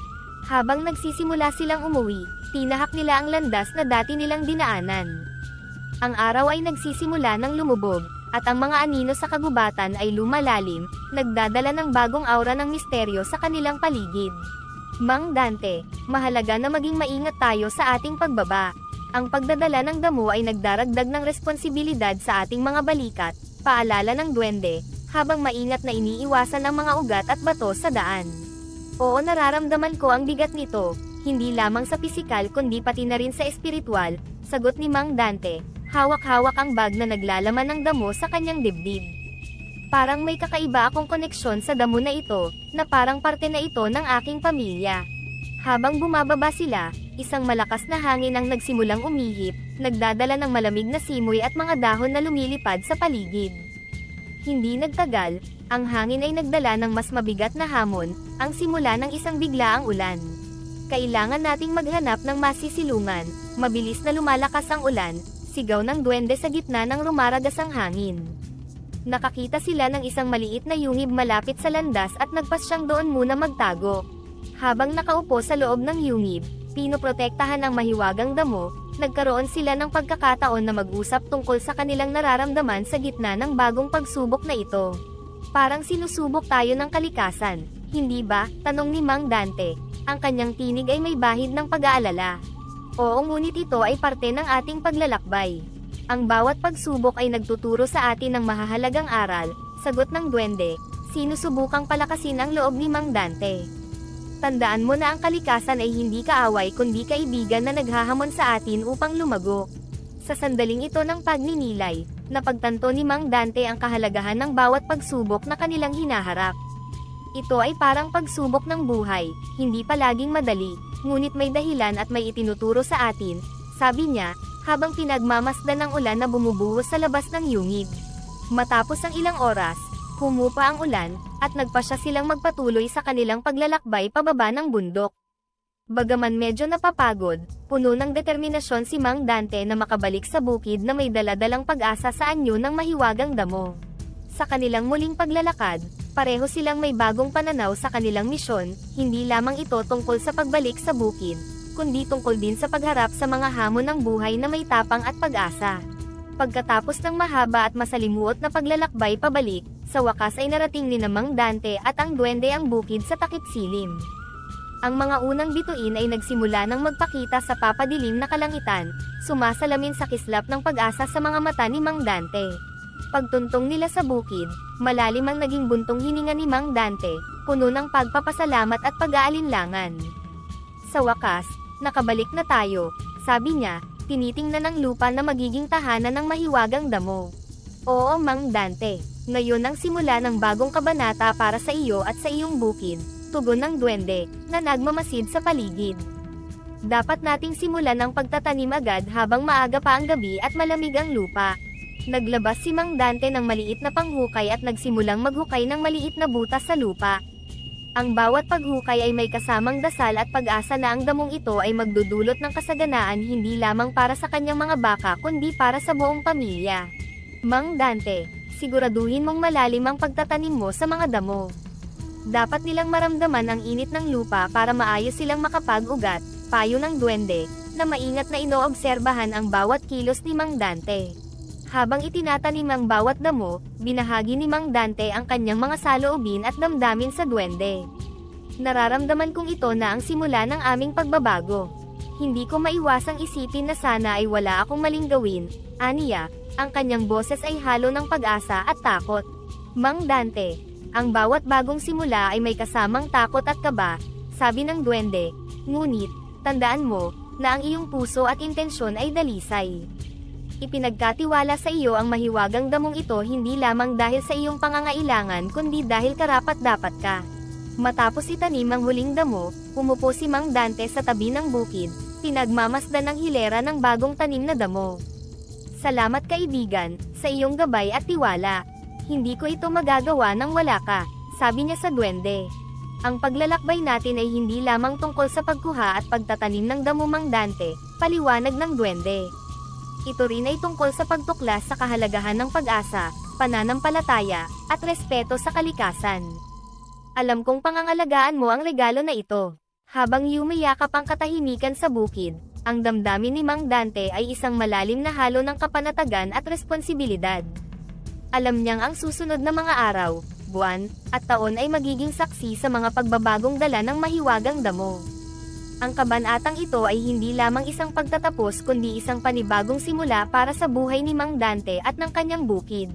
Habang nagsisimula silang umuwi, tinahak nila ang landas na dati nilang dinaanan. Ang araw ay nagsisimula ng lumubog, at ang mga anino sa kagubatan ay lumalalim, nagdadala ng bagong aura ng misteryo sa kanilang paligid. Mang Dante, mahalaga na maging maingat tayo sa ating pagbaba. Ang pagdadala ng damo ay nagdaragdag ng responsibilidad sa ating mga balikat, paalala ng duwende, habang maingat na iniiwasan ang mga ugat at bato sa daan. Oo, nararamdaman ko ang bigat nito, hindi lamang sa pisikal kundi pati na rin sa espiritual, sagot ni Mang Dante. Hawak-hawak ang bag na naglalaman ng damo sa kanyang dibdib. Parang may kakaiba akong koneksyon sa damo na ito, na parang parte na ito ng aking pamilya. Habang bumababa sila, isang malakas na hangin ang nagsimulang umihip, nagdadala ng malamig na simoy at mga dahon na lumilipad sa paligid. Hindi nagtagal, ang hangin ay nagdala ng mas mabigat na hamon, ang simula ng isang biglaang ulan. Kailangan nating maghanap ng masisilungan, mabilis na lumalakas ang ulan, sigaw ng duwende sa gitna ng rumaragasang hangin. Nakakita sila ng isang maliit na yungib malapit sa landas at nagpasyang doon muna magtago. Habang nakaupo sa loob ng yungib, pinoprotektahan ang mahiwagang damo, nagkaroon sila ng pagkakataon na mag-usap tungkol sa kanilang nararamdaman sa gitna ng bagong pagsubok na ito. Parang sinusubok tayo ng kalikasan, hindi ba? Tanong ni Mang Dante. Ang kanyang tinig ay may bahid ng pag-aalala. Oo, ngunit ito ay parte ng ating paglalakbay. Ang bawat pagsubok ay nagtuturo sa atin ng mahahalagang aral, sagot ng duwende, sinusubukang palakasin ang loob ni Mang Dante. Tandaan mo na ang kalikasan ay hindi kaaway kundi kaibigan na naghahamon sa atin upang lumago. Sa sandaling ito ng pagninilay, napagtanto ni Mang Dante ang kahalagahan ng bawat pagsubok na kanilang hinaharap. Ito ay parang pagsubok ng buhay, hindi palaging madali, ngunit may dahilan at may itinuturo sa atin, sabi niya, habang pinagmamasdan ng ulan na bumubuhos sa labas ng yungib. Matapos ang ilang oras, humupa ang ulan, at nagpasya silang magpatuloy sa kanilang paglalakbay pababa ng bundok. Bagaman medyo napapagod, puno ng determinasyon si Mang Dante na makabalik sa bukid na may daladalang pag-asa sa anyo ng mahiwagang damo. Sa kanilang muling paglalakad, pareho silang may bagong pananaw sa kanilang misyon, hindi lamang ito tungkol sa pagbalik sa bukid, kundi tungkol din sa pagharap sa mga hamon ng buhay na may tapang at pag-asa. Pagkatapos ng mahaba at masalimuot na paglalakbay pabalik, sa wakas ay narating ni Mang Dante at ang duwende ang bukid sa takip silim. Ang mga unang bituin ay nagsimula ng magpakita sa papadilim na kalangitan, sumasalamin sa kislap ng pag-asa sa mga mata ni Mang Dante. Pagtuntong nila sa bukid, malalim ang naging buntong hininga ni Mang Dante, puno ng pagpapasalamat at pag-aalinlangan. Sa wakas, nakabalik na tayo, sabi niya, tinitingnan ng lupa na magiging tahanan ng mahiwagang damo. Oo, Mang Dante, ngayon ang simula ng bagong kabanata para sa iyo at sa iyong bukid, tugon ng duwende, na nagmamasid sa paligid. Dapat nating simulan ang pagtatanim agad habang maaga pa ang gabi at malamig ang lupa. Naglabas si Mang Dante ng maliit na panghukay at nagsimulang maghukay ng maliit na butas sa lupa. Ang bawat paghukay ay may kasamang dasal at pag-asa na ang damong ito ay magdudulot ng kasaganaan hindi lamang para sa kanyang mga baka kundi para sa buong pamilya. Mang Dante, siguraduhin mong malalim ang pagtatanim mo sa mga damo. Dapat nilang maramdaman ang init ng lupa para maayos silang makapag-ugat, payo ng duwende, na maingat na inoobserbahan ang bawat kilos ni Mang Dante. Habang itinatanim ang bawat damo, binahagi ni Mang Dante ang kanyang mga saloobin at damdamin sa duwende. Nararamdaman kong ito na ang simula ng aming pagbabago. Hindi ko maiwasang isipin na sana ay wala akong maling gawin, aniya, ang kanyang boses ay halo ng pag-asa at takot. Mang Dante, ang bawat bagong simula ay may kasamang takot at kaba, sabi ng duwende, ngunit, tandaan mo, na ang iyong puso at intensyon ay dalisay. Ipinagkatiwala sa iyo ang mahiwagang damong ito hindi lamang dahil sa iyong pangangailangan kundi dahil karapat-dapat ka. Matapos itanim ang huling damo, umupo si Mang Dante sa tabi ng bukid, pinagmamasdan ng hilera ng bagong tanim na damo. Salamat kaibigan, sa iyong gabay at tiwala. Hindi ko ito magagawa nang wala ka, sabi niya sa duwende. Ang paglalakbay natin ay hindi lamang tungkol sa pagkuha at pagtatanim ng damo Mang Dante, Paliwanag ng duwende. Ito rin ay tungkol sa pagtuklas sa kahalagahan ng pag-asa, pananampalataya, at respeto sa kalikasan. Alam kong pangangalagaan mo ang regalo na ito. Habang yumayakap ang katahimikan sa bukid, ang damdamin ni Mang Dante ay isang malalim na halo ng kapanatagan at responsibilidad. Alam niyang ang susunod na mga araw, buwan, at taon ay magiging saksi sa mga pagbabagong dala ng mahiwagang damo. Ang kabanatang ito ay hindi lamang isang pagtatapos kundi isang panibagong simula para sa buhay ni Mang Dante at ng kanyang bukid.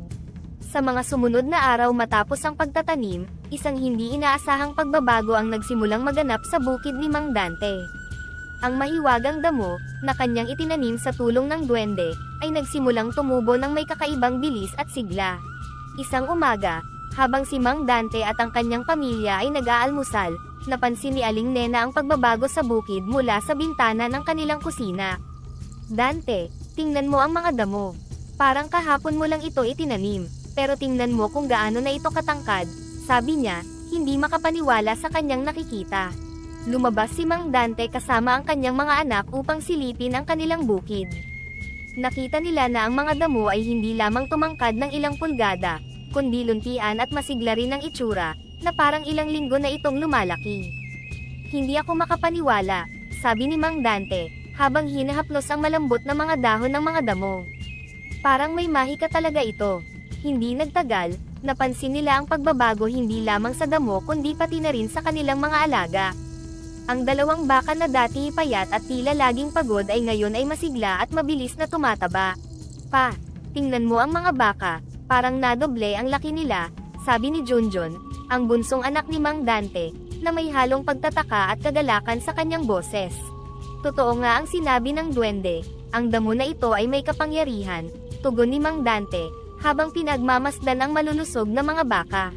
Sa mga sumunod na araw matapos ang pagtatanim, isang hindi inaasahang pagbabago ang nagsimulang maganap sa bukid ni Mang Dante. Ang mahiwagang damo, na kanyang itinanim sa tulong ng duwende, ay nagsimulang tumubo ng may kakaibang bilis at sigla. Isang umaga, habang si Mang Dante at ang kanyang pamilya ay nag-aalmusal, napansin ni Aling Nena ang pagbabago sa bukid mula sa bintana ng kanilang kusina. "Dante, tingnan mo ang mga damo. Parang kahapon mo lang ito itinanim. Pero tingnan mo kung gaano na ito katangkad," sabi niya, hindi makapaniwala sa kanyang nakikita. Lumabas si Mang Dante kasama ang kanyang mga anak upang silipin ang kanilang bukid. Nakita nila na ang mga damo ay hindi lamang tumangkad ng ilang pulgada, kundi luntian at masigla rin ang itsura, na parang ilang linggo na itong lumalaki. "Hindi ako makapaniwala," sabi ni Mang Dante, habang hinahaplos ang malambot na mga dahon ng mga damo. "Parang may mahika talaga ito." Hindi nagtagal, napansin nila ang pagbabago hindi lamang sa damo kundi pati na rin sa kanilang mga alaga. Ang dalawang baka na dati payat at tila laging pagod ay ngayon ay masigla at mabilis na tumataba. "Pa, tingnan mo ang mga baka, parang nadoble ang laki nila," sabi ni Junjun, ang bunsong anak ni Mang Dante, na may halong pagtataka at kagalakan sa kanyang boses. Totoo nga ang sinabi ng duwende, ang damo na ito ay may kapangyarihan, tugon ni Mang Dante, habang pinagmamasdan ang malulusog na mga baka.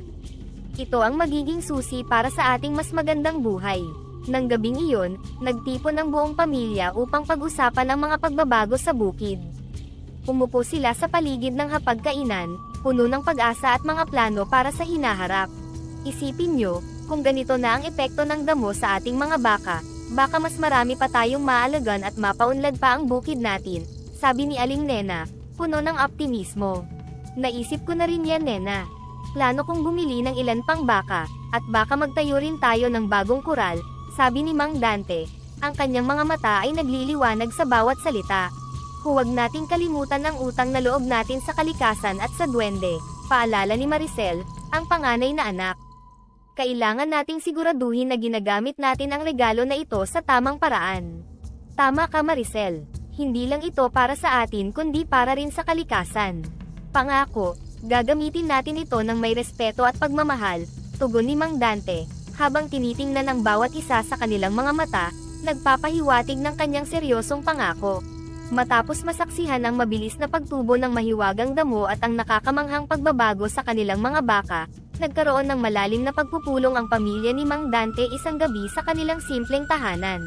"Ito ang magiging susi para sa ating mas magandang buhay." Nang gabing iyon, nagtipon ang buong pamilya upang pag-usapan ang mga pagbabago sa bukid. Umupo sila sa paligid ng hapagkainan, puno ng pag-asa at mga plano para sa hinaharap. "Isipin nyo, kung ganito na ang epekto ng damo sa ating mga baka mas marami pa tayong maalagan at mapaunlad pa ang bukid natin," sabi ni Aling Nena, puno ng optimismo. "Naisip ko na rin yan, Nena. Plano kong bumili ng ilan pang baka, at baka magtayo rin tayo ng bagong kural," sabi ni Mang Dante. Ang kanyang mga mata ay nagliliwanag sa bawat salita. "Huwag nating kalimutan ang utang na loob natin sa kalikasan at sa duwende," paalala ni Maricel, ang panganay na anak. "Kailangan nating siguraduhin na ginagamit natin ang regalo na ito sa tamang paraan." "Tama ka, Maricel. Hindi lang ito para sa atin kundi para rin sa kalikasan. Pangako, gagamitin natin ito ng may respeto at pagmamahal," tugon ni Mang Dante, habang tinitingnan ang bawat isa sa kanilang mga mata, nagpapahiwatig ng kanyang seryosong pangako. Matapos masaksihan ang mabilis na pagtubo ng mahiwagang damo at ang nakakamanghang pagbabago sa kanilang mga baka, nagkaroon ng malalim na pagpupulong ang pamilya ni Mang Dante isang gabi sa kanilang simpleng tahanan.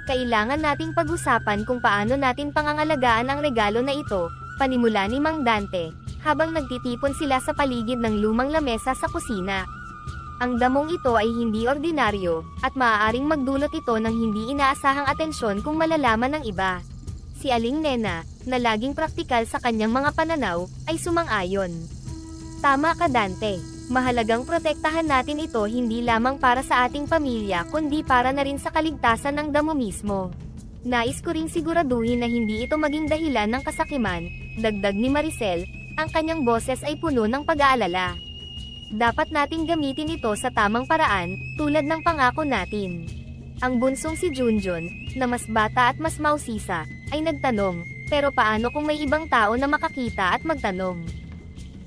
"Kailangan nating pag-usapan kung paano natin pangangalagaan ang regalo na ito," panimula ni Mang Dante, habang nagtitipon sila sa paligid ng lumang lamesa sa kusina. Ang damong ito ay hindi ordinaryo, at maaaring magdulot ito ng hindi inaasahang atensyon kung malalaman ng iba. Si Aling Nena, na laging praktikal sa kanyang mga pananaw, ay sumang-ayon. "Tama ka, Dante. Mahalagang protektahan natin ito hindi lamang para sa ating pamilya kundi para na rin sa kaligtasan ng damo mismo. Nais ko ring siguraduhin na hindi ito maging dahilan ng kasakiman," dagdag ni Maricel, ang kanyang boses ay puno ng pag-aalala. "Dapat nating gamitin ito sa tamang paraan, tulad ng pangako natin." Ang bunsong si Junjun, na mas bata at mas mausisa, ay nagtanong, "Pero paano kung may ibang tao na makakita at magtanong?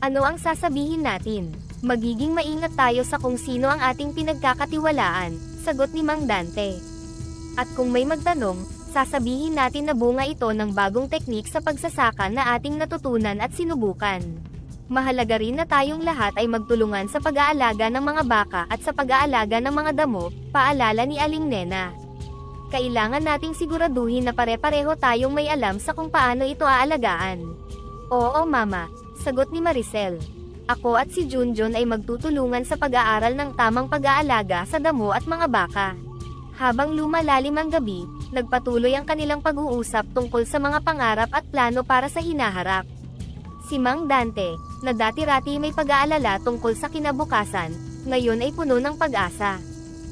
Ano ang sasabihin natin?" "Magiging maingat tayo sa kung sino ang ating pinagkakatiwalaan," sagot ni Mang Dante. "At kung may magtanong, sasabihin natin na bunga ito ng bagong teknik sa pagsasaka na ating natutunan at sinubukan. Mahalaga rin na tayong lahat ay magtulungan sa pag-aalaga ng mga baka at sa pag-aalaga ng mga damo," paalala ni Aling Nena. "Kailangan nating siguraduhin na pare-pareho tayong may alam sa kung paano ito aalagaan." "Oo, Mama," sagot ni Maricel. "Ako at si Junjun ay magtutulungan sa pag-aaral ng tamang pag-aalaga sa damo at mga baka." Habang lumalalim ang gabi, nagpatuloy ang kanilang pag-uusap tungkol sa mga pangarap at plano para sa hinaharap. Si Mang Dante, na dati-rati may pag-aalala tungkol sa kinabukasan, ngayon ay puno ng pag-asa.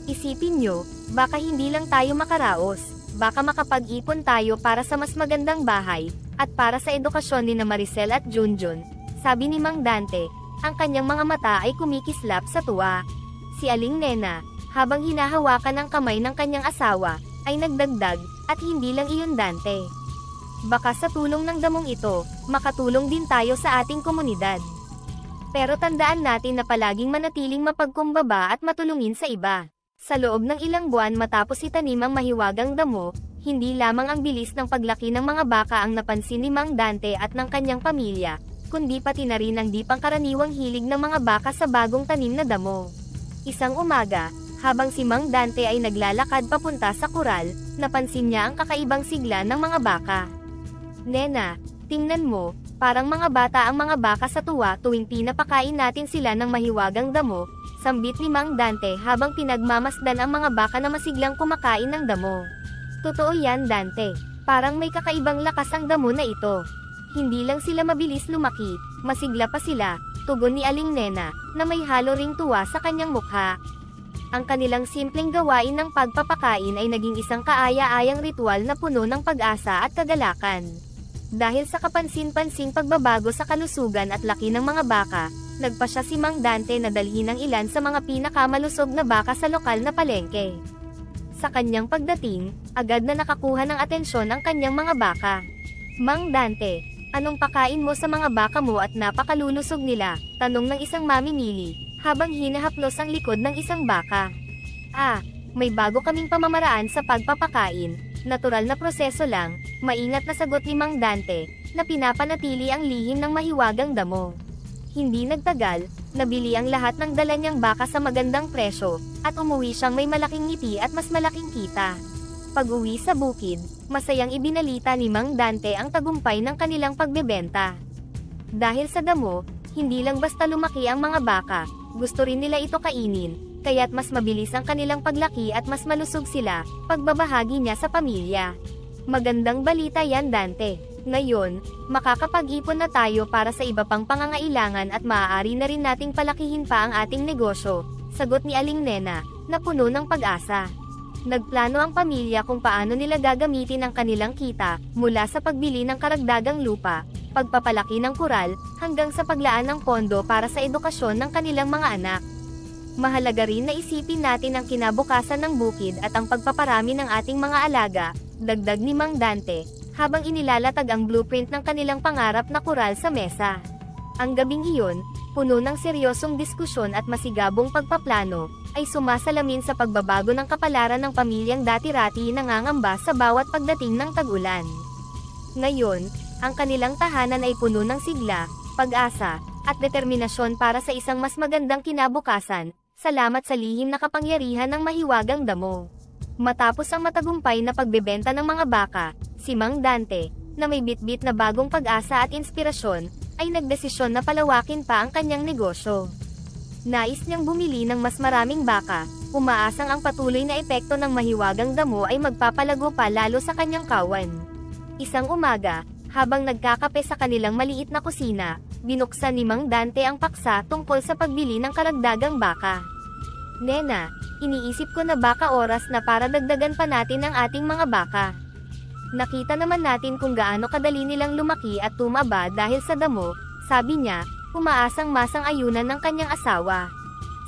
Isipin nyo, baka hindi lang tayo makaraos, baka makapag-ipon tayo para sa mas magandang bahay, at para sa edukasyon ni na Maricel at Junjun, sabi ni Mang Dante, ang kanyang mga mata ay kumikislap sa tuwa. Si Aling Nena, habang hinahawakan ang kamay ng kanyang asawa, ay nagdagdag, at hindi lang iyon Dante. Baka sa tulong ng damong ito, makatulong din tayo sa ating komunidad. Pero tandaan natin na palaging manatiling mapagkumbaba at matulungin sa iba. Sa loob ng ilang buwan matapos itanim ang mahiwagang damo, hindi lamang ang bilis ng paglaki ng mga baka ang napansin ni Mang Dante at ng kanyang pamilya, kundi pati na rin ang di pangkaraniwang hilig ng mga baka sa bagong tanim na damo. Isang umaga, habang si Mang Dante ay naglalakad papunta sa kural, napansin niya ang kakaibang sigla ng mga baka. Nena, tingnan mo, parang mga bata ang mga baka sa tuwa tuwing pinapakain natin sila ng mahiwagang damo, sambit ni Mang Dante habang pinagmamasdan ang mga baka na masiglang kumakain ng damo. Totoo yan Dante, parang may kakaibang lakas ang damo na ito. Hindi lang sila mabilis lumaki, masigla pa sila, tugon ni Aling Nena, na may halo ring tuwa sa kanyang mukha. Ang kanilang simpleng gawain ng pagpapakain ay naging isang kaaya-ayang ritual na puno ng pag-asa at kagalakan. Dahil sa kapansin-pansing pagbabago sa kalusugan at laki ng mga baka, nagpasya si Mang Dante na dalhin ang ilan sa mga pinakamalusog na baka sa lokal na palengke. Sa kanyang pagdating, agad na nakakuha ng atensyon ang kanyang mga baka. Mang Dante, anong pakain mo sa mga baka mo at napakalulusog nila? Tanong ng isang mamimili, habang hinahaplos ang likod ng isang baka. May bago kaming pamamaraan sa pagpapakain. Natural na proseso lang, maingat na sagot ni Mang Dante, na pinapanatili ang lihim ng mahiwagang damo. Hindi nagtagal, nabili ang lahat ng dala niyang baka sa magandang presyo, at umuwi siyang may malaking ngiti at mas malaking kita. Pag-uwi sa bukid, masayang ibinalita ni Mang Dante ang tagumpay ng kanilang pagbebenta. Dahil sa damo, hindi lang basta lumaki ang mga baka, gusto rin nila ito kainin, kaya't mas mabilis ang kanilang paglaki at mas malusog sila, pagbabahagi niya sa pamilya. Magandang balita yan Dante. Ngayon, makakapag-ipon na tayo para sa iba pang pangangailangan at maaari na rin nating palakihin pa ang ating negosyo, sagot ni Aling Nena, na puno ng pag-asa. Nagplano ang pamilya kung paano nila gagamitin ang kanilang kita, mula sa pagbili ng karagdagang lupa, pagpapalaki ng kural, hanggang sa paglaan ng pondo para sa edukasyon ng kanilang mga anak. Mahalaga rin na isipin natin ang kinabukasan ng bukid at ang pagpaparami ng ating mga alaga, dagdag ni Mang Dante, habang inilalatag ang blueprint ng kanilang pangarap na kural sa mesa. Ang gabing iyon, puno ng seryosong diskusyon at masigabong pagpaplano, ay sumasalamin sa pagbabago ng kapalaran ng pamilyang dati-rati nangangamba sa bawat pagdating ng tag-ulan. Ngayon, ang kanilang tahanan ay puno ng sigla, pag-asa, at determinasyon para sa isang mas magandang kinabukasan, salamat sa lihim na kapangyarihan ng mahiwagang damo. Matapos ang matagumpay na pagbebenta ng mga baka, si Mang Dante, na may bitbit na bagong pag-asa at inspirasyon, ay nagdesisyon na palawakin pa ang kanyang negosyo. Nais niyang bumili ng mas maraming baka, umaasang ang patuloy na epekto ng mahiwagang damo ay magpapalago pa lalo sa kanyang kawan. Isang umaga, habang nagkakape sa kanilang maliit na kusina, binuksan ni Mang Dante ang paksa tungkol sa pagbili ng karagdagang baka. Nena, iniisip ko na baka oras na para dagdagan pa natin ang ating mga baka. Nakita naman natin kung gaano kadali nilang lumaki at tumaba dahil sa damo, sabi niya, umaasang-masang ayunan ng kanyang asawa.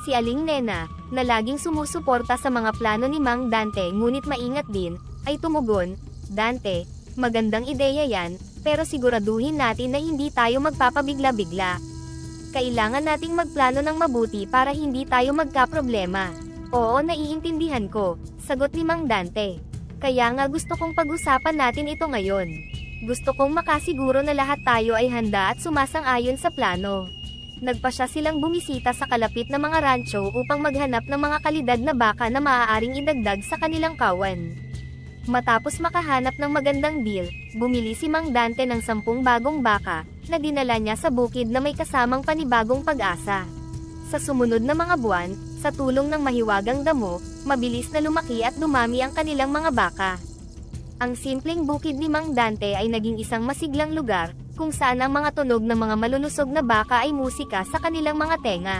Si Aling Nena, na laging sumusuporta sa mga plano ni Mang Dante ngunit maingat din, ay tumugon, Dante, magandang ideya yan, pero siguraduhin natin na hindi tayo magpapabigla-bigla. Kailangan nating magplano ng mabuti para hindi tayo magkaproblema. Oo, naiintindihan ko, sagot ni Mang Dante. Kaya nga gusto kong pag-usapan natin ito ngayon. Gusto kong makasiguro na lahat tayo ay handa at sumasang-ayon sa plano. Nagpasya silang bumisita sa kalapit na mga rancho upang maghanap ng mga kalidad na baka na maaaring idagdag sa kanilang kawan. Matapos makahanap ng magandang deal, bumili si Mang Dante ng 10 bagong baka, na dinala niya sa bukid na may kasamang panibagong pag-asa. Sa sumunod na mga buwan, sa tulong ng mahiwagang damo, mabilis na lumaki at dumami ang kanilang mga baka. Ang simpleng bukid ni Mang Dante ay naging isang masiglang lugar, kung saan ang mga tunog ng mga malulusog na baka ay musika sa kanilang mga tenga.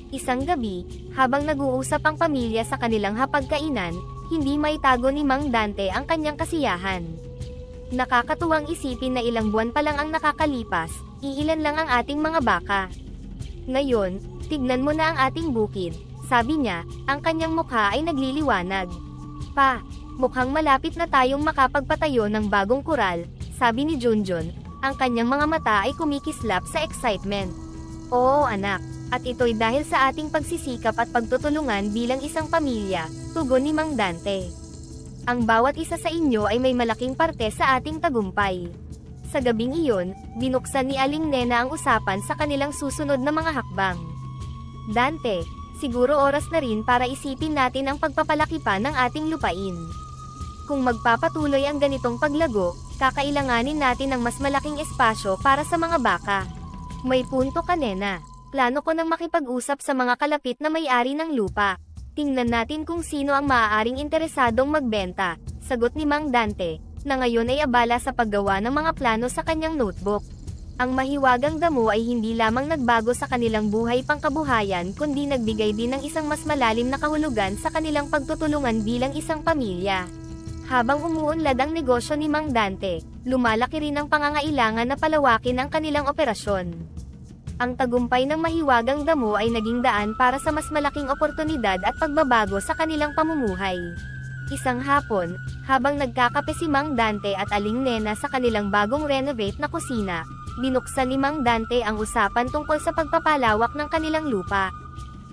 Isang gabi, habang nag-uusap ang pamilya sa kanilang hapagkainan, hindi maitago ni Mang Dante ang kanyang kasiyahan. Nakakatuwang isipin na ilang buwan pa lang ang nakakalipas, iilan lang ang ating mga baka. Ngayon, tignan mo na ang ating bukid, sabi niya, ang kanyang mukha ay nagliliwanag. Pa, mukhang malapit na tayong makapagpatayo ng bagong kural, sabi ni Junjun, ang kanyang mga mata ay kumikislap sa excitement. Oo anak, at ito'y dahil sa ating pagsisikap at pagtutulungan bilang isang pamilya, tugon ni Mang Dante. Ang bawat isa sa inyo ay may malaking parte sa ating tagumpay. Sa gabing iyon, binuksan ni Aling Nena ang usapan sa kanilang susunod na mga hakbang. Dante, siguro oras na rin para isipin natin ang pagpapalaki pa ng ating lupain. Kung magpapatuloy ang ganitong paglago, kakailanganin natin ng mas malaking espasyo para sa mga baka. May punto ka, Nena. Plano ko nang makipag-usap sa mga kalapit na may-ari ng lupa. Tingnan natin kung sino ang maaaring interesadong magbenta, sagot ni Mang Dante, na ngayon ay abala sa paggawa ng mga plano sa kanyang notebook. Ang mahiwagang damo ay hindi lamang nagbago sa kanilang buhay pangkabuhayan kundi nagbigay din ng isang mas malalim na kahulugan sa kanilang pagtutulungan bilang isang pamilya. Habang umuunlad ang negosyo ni Mang Dante, lumalaki rin ang pangangailangan na palawakin ang kanilang operasyon. Ang tagumpay ng mahiwagang damo ay naging daan para sa mas malaking oportunidad at pagbabago sa kanilang pamumuhay. Isang hapon, habang nagkakape si Mang Dante at Aling Nena sa kanilang bagong renovate na kusina, binuksan ni Mang Dante ang usapan tungkol sa pagpapalawak ng kanilang lupa.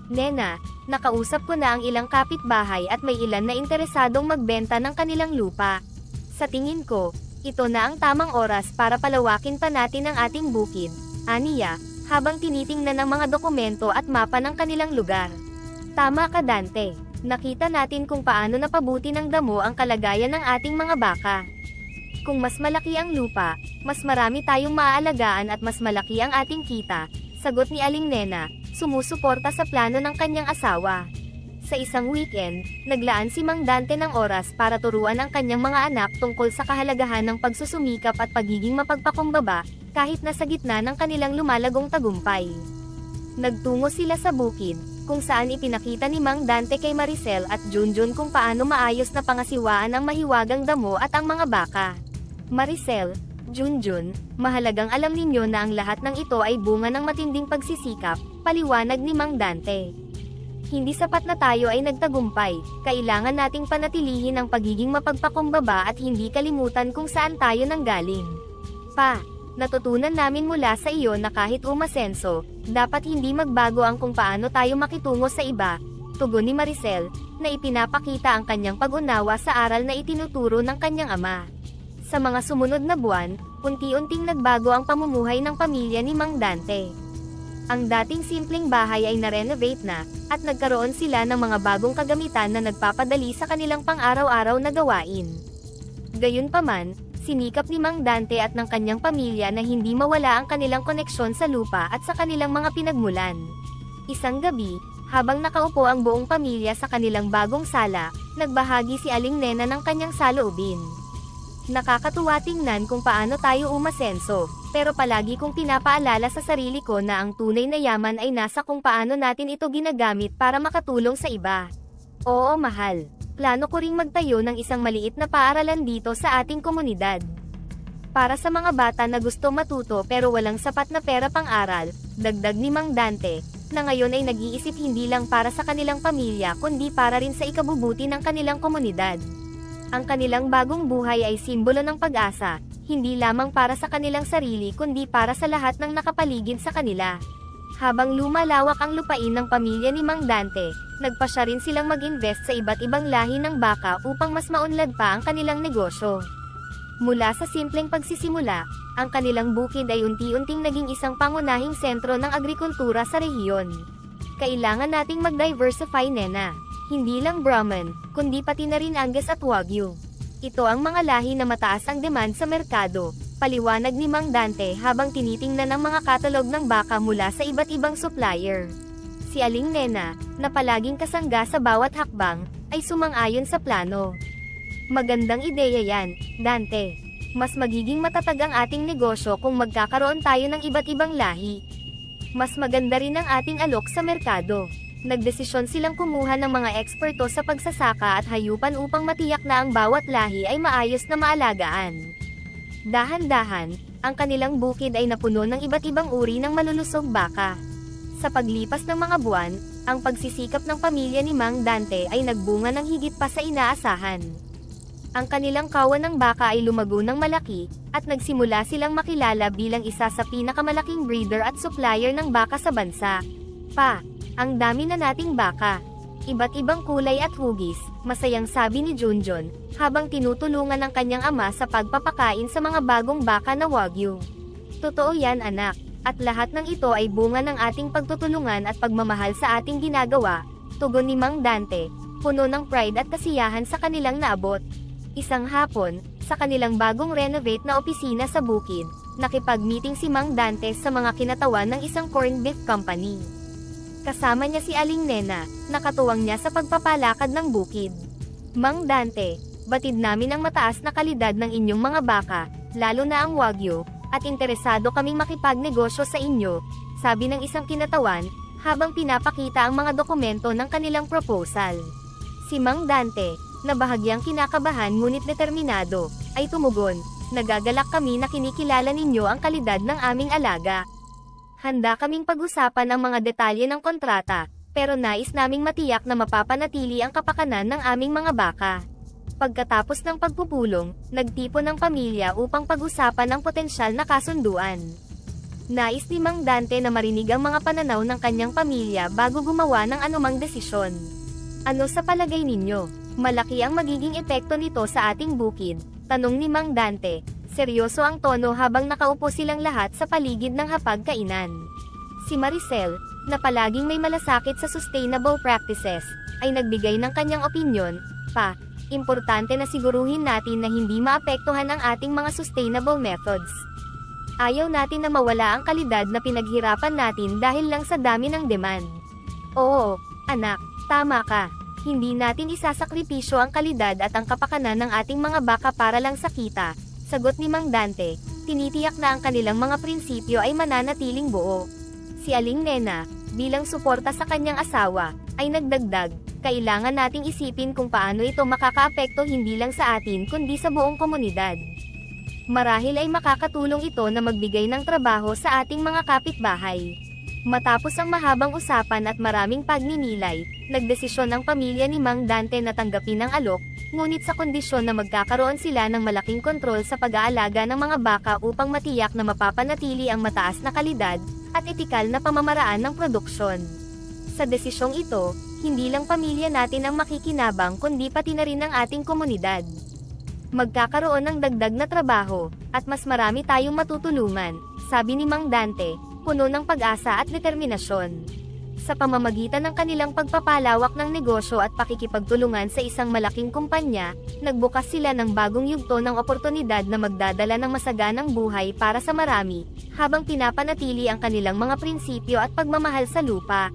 Nena, nakausap ko na ang ilang kapitbahay at may ilan na interesadong magbenta ng kanilang lupa. Sa tingin ko, ito na ang tamang oras para palawakin pa natin ang ating bukid, aniya, habang tinitingnan ng mga dokumento at mapa ng kanilang lugar. Tama ka, Dante. Nakita natin kung paano napabuti ng damo ang kalagayan ng ating mga baka. Kung mas malaki ang lupa, mas marami tayong maaalagaan at mas malaki ang ating kita, sagot ni Aling Nena, sumusuporta sa plano ng kanyang asawa. Sa isang weekend, naglaan si Mang Dante ng oras para turuan ang kanyang mga anak tungkol sa kahalagahan ng pagsusumikap at pagiging mapagpakumbaba, kahit nasa gitna ng kanilang lumalagong tagumpay. Nagtungo sila sa bukid, kung saan ipinakita ni Mang Dante kay Maricel at Junjun kung paano maayos na pangasiwaan ang mahiwagang damo at ang mga baka. Maricel, Junjun, mahalagang alam ninyo na ang lahat ng ito ay bunga ng matinding pagsisikap, paliwanag ni Mang Dante. Hindi sapat na tayo ay nagtagumpay, kailangan nating panatilihin ang pagiging mapagpakumbaba at hindi kalimutan kung saan tayo nanggaling. Pa, natutunan namin mula sa iyo na kahit umasenso, dapat hindi magbago ang kung paano tayo makitungo sa iba, tugon ni Maricel, na ipinapakita ang kanyang pag-unawa sa aral na itinuturo ng kanyang ama. Sa mga sumunod na buwan, unti-unting nagbago ang pamumuhay ng pamilya ni Mang Dante. Ang dating simpleng bahay ay na-renovate na, at nagkaroon sila ng mga bagong kagamitan na nagpapadali sa kanilang pang-araw-araw na gawain. Gayunpaman, sinikap ni Mang Dante at ng kanyang pamilya na hindi mawala ang kanilang koneksyon sa lupa at sa kanilang mga pinagmulan. Isang gabi, habang nakaupo ang buong pamilya sa kanilang bagong sala, nagbahagi si Aling Nena ng kanyang saloobin. Nakakatuwa tingnan kung paano tayo umasenso, pero palagi kong pinapaalala sa sarili ko na ang tunay na yaman ay nasa kung paano natin ito ginagamit para makatulong sa iba. Oo mahal, plano ko ring magtayo ng isang maliit na paaralan dito sa ating komunidad. Para sa mga bata na gusto matuto pero walang sapat na pera pang-aral, dagdag ni Mang Dante, na ngayon ay nag-iisip hindi lang para sa kanilang pamilya kundi para rin sa ikabubuti ng kanilang komunidad. Ang kanilang bagong buhay ay simbolo ng pag-asa, hindi lamang para sa kanilang sarili kundi para sa lahat ng nakapaligid sa kanila. Habang lumalawak ang lupain ng pamilya ni Mang Dante, nagpasya rin silang mag-invest sa iba't ibang lahi ng baka upang mas maunlad pa ang kanilang negosyo. Mula sa simpleng pagsisimula, ang kanilang bukid ay unti-unting naging isang pangunahing sentro ng agrikultura sa rehiyon. Kailangan nating mag-diversify, Nena. Hindi lang Brahman, kundi pati na rin Angus at Wagyu. Ito ang mga lahi na mataas ang demand sa merkado, paliwanag ni Mang Dante habang tinitingnan ang mga katalog ng baka mula sa iba't ibang supplier. Si Aling Nena, na palaging kasangga sa bawat hakbang, ay sumang-ayon sa plano. Magandang ideya yan, Dante. Mas magiging matatag ang ating negosyo kung magkakaroon tayo ng iba't ibang lahi. Mas maganda rin ang ating alok sa merkado. Nagdesisyon silang kumuha ng mga eksperto sa pagsasaka at hayupan upang matiyak na ang bawat lahi ay maayos na maalagaan. Dahan-dahan, ang kanilang bukid ay napuno ng iba't ibang uri ng malulusog baka. Sa paglipas ng mga buwan, ang pagsisikap ng pamilya ni Mang Dante ay nagbunga ng higit pa sa inaasahan. Ang kanilang kawan ng baka ay lumago ng malaki, at nagsimula silang makilala bilang isa sa pinakamalaking breeder at supplier ng baka sa bansa. Ang dami na nating baka. Iba't ibang kulay at hugis, masayang sabi ni Junjun, habang tinutulungan ng kanyang ama sa pagpapakain sa mga bagong baka na Wagyu. Totoo yan anak, at lahat ng ito ay bunga ng ating pagtutulungan at pagmamahal sa ating ginagawa, tugon ni Mang Dante, puno ng pride at kasiyahan sa kanilang naabot. Isang hapon, sa kanilang bagong renovate na opisina sa bukid, nakipag-meeting si Mang Dante sa mga kinatawan ng isang corned beef company. Kasama niya si Aling Nena, nakatuwang niya sa pagpapalakad ng bukid. Mang Dante, batid namin ang mataas na kalidad ng inyong mga baka, lalo na ang Wagyu, at interesado kaming makipagnegosyo sa inyo, sabi ng isang kinatawan, habang pinapakita ang mga dokumento ng kanilang proposal. Si Mang Dante, na bahagyang kinakabahan ngunit determinado, ay tumugon, nagagalak kami na kinikilala ninyo ang kalidad ng aming alaga. Handa kaming pag-usapan ang mga detalye ng kontrata, pero nais naming matiyak na mapapanatili ang kapakanan ng aming mga baka. Pagkatapos ng pagpupulong, nagtipon ng pamilya upang pag-usapan ang potensyal na kasunduan. Nais ni Mang Dante na marinig ang mga pananaw ng kanyang pamilya bago gumawa ng anumang desisyon. Ano sa palagay ninyo? Malaki ang magiging epekto nito sa ating bukid, tanong ni Mang Dante. Seryoso ang tono habang nakaupo silang lahat sa paligid ng hapagkainan. Si Maricel, na palaging may malasakit sa sustainable practices, ay nagbigay ng kanyang opinyon, importante na siguruhin natin na hindi maapektuhan ang ating mga sustainable methods. Ayaw natin na mawala ang kalidad na pinaghirapan natin dahil lang sa dami ng demand. Oo, anak, tama ka. Hindi natin isasakripisyo ang kalidad at ang kapakanan ng ating mga baka para lang sa kita. Sagot ni Mang Dante, tinitiyak na ang kanilang mga prinsipyo ay mananatiling buo. Si Aling Nena, bilang suporta sa kanyang asawa, ay nagdagdag, kailangan nating isipin kung paano ito makakaapekto hindi lang sa atin kundi sa buong komunidad. Marahil ay makakatulong ito na magbigay ng trabaho sa ating mga kapitbahay. Matapos ang mahabang usapan at maraming pagninilay, nagdesisyon ang pamilya ni Mang Dante na tanggapin ang alok, ngunit sa kondisyon na magkakaroon sila ng malaking kontrol sa pag-aalaga ng mga baka upang matiyak na mapapanatili ang mataas na kalidad, at etikal na pamamaraan ng produksyon. Sa desisyong ito, hindi lang pamilya natin ang makikinabang kundi pati na rin ang ating komunidad. Magkakaroon ng dagdag na trabaho, at mas marami tayong matutulungan, sabi ni Mang Dante, puno ng pag-asa at determinasyon. Sa pamamagitan ng kanilang pagpapalawak ng negosyo at pakikipagtulungan sa isang malaking kumpanya, nagbukas sila ng bagong yugto ng oportunidad na magdadala ng masaganang buhay para sa marami, habang pinapanatili ang kanilang mga prinsipyo at pagmamahal sa lupa.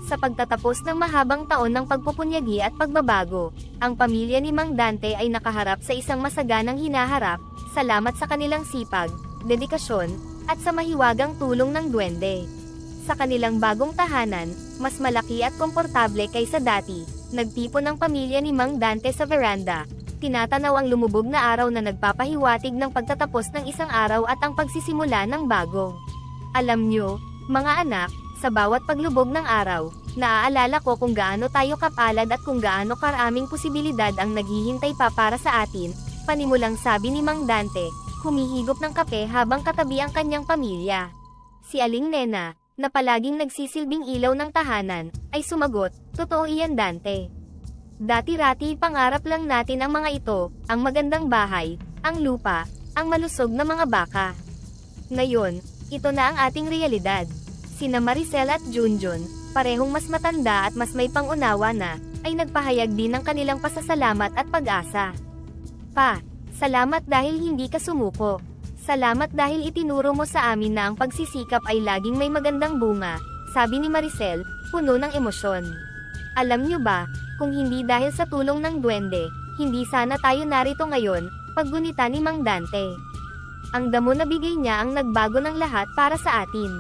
Sa pagtatapos ng mahabang taon ng pagpupunyagi at pagbabago, ang pamilya ni Mang Dante ay nakaharap sa isang masaganang hinaharap, salamat sa kanilang sipag, dedikasyon, at sa mahiwagang tulong ng duwende. Sa kanilang bagong tahanan, mas malaki at komportable kaysa dati, nagtipon ang pamilya ni Mang Dante sa veranda, tinatanaw ang lumubog na araw na nagpapahiwatig ng pagtatapos ng isang araw at ang pagsisimula ng bago. Alam nyo, mga anak, sa bawat paglubog ng araw, naaalala ko kung gaano tayo kapalad at kung gaano karaming posibilidad ang naghihintay pa para sa atin, panimulang sabi ni Mang Dante, humihigop ng kape habang katabi ang kanyang pamilya. Si Aling Nena, na palaging nagsisilbing ilaw ng tahanan, ay sumagot, totoo iyan Dante. Dati-rati pangarap lang natin ang mga ito, ang magandang bahay, ang lupa, ang malusog na mga baka. Ngayon, ito na ang ating realidad. Sina Maricel at Junjun, parehong mas matanda at mas may pangunawa na, ay nagpahayag din ng kanilang pasasalamat at pag-asa. Salamat dahil hindi ka sumuko. Salamat dahil itinuro mo sa amin na ang pagsisikap ay laging may magandang bunga, sabi ni Maricel, puno ng emosyon. Alam nyo ba, Kung hindi dahil sa tulong ng duwende, hindi sana tayo narito ngayon, paggunita ni Mang Dante. Ang damo na bigay niya ang nagbago ng lahat para sa atin.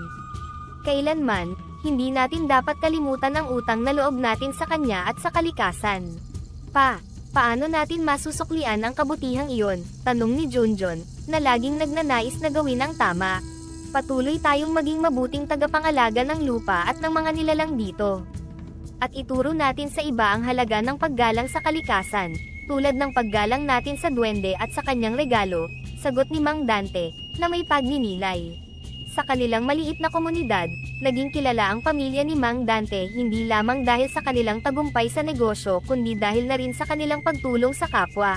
Kailanman, hindi natin dapat kalimutan ang utang na loob natin sa kanya at sa kalikasan. Paano natin masusuklian ang kabutihang iyon? Tanong ni Junjun, na laging nagnanais na gawin ang tama. Patuloy tayong maging mabuting tagapangalaga ng lupa at ng mga nilalang dito. At ituro natin sa iba ang halaga ng paggalang sa kalikasan, tulad ng paggalang natin sa duwende at sa kanyang regalo, sagot ni Mang Dante, na may pagninilay. Sa kanilang maliit na komunidad, naging kilala ang pamilya ni Mang Dante hindi lamang dahil sa kanilang tagumpay sa negosyo kundi dahil na rin sa kanilang pagtulong sa kapwa.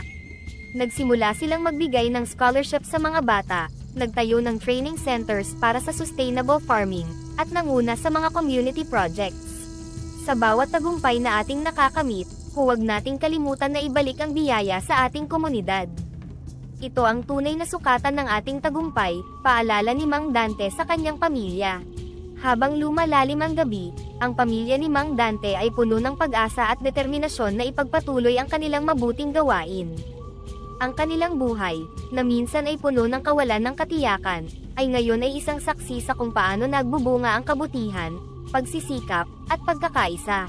Nagsimula silang magbigay ng scholarship sa mga bata, nagtayo ng training centers para sa sustainable farming, at nanguna sa mga community projects. Sa bawat tagumpay na ating nakakamit, huwag nating kalimutan na ibalik ang biyaya sa ating komunidad. Ito ang tunay na sukatan ng ating tagumpay, paalala ni Mang Dante sa kanyang pamilya. Habang lumalalim ang gabi, ang pamilya ni Mang Dante ay puno ng pag-asa at determinasyon na ipagpatuloy ang kanilang mabuting gawain. Ang kanilang buhay, na minsan ay puno ng kawalan ng katiyakan, ay ngayon ay isang saksi sa kung paano nagbubunga ang kabutihan, pagsisikap, at pagkakaisa.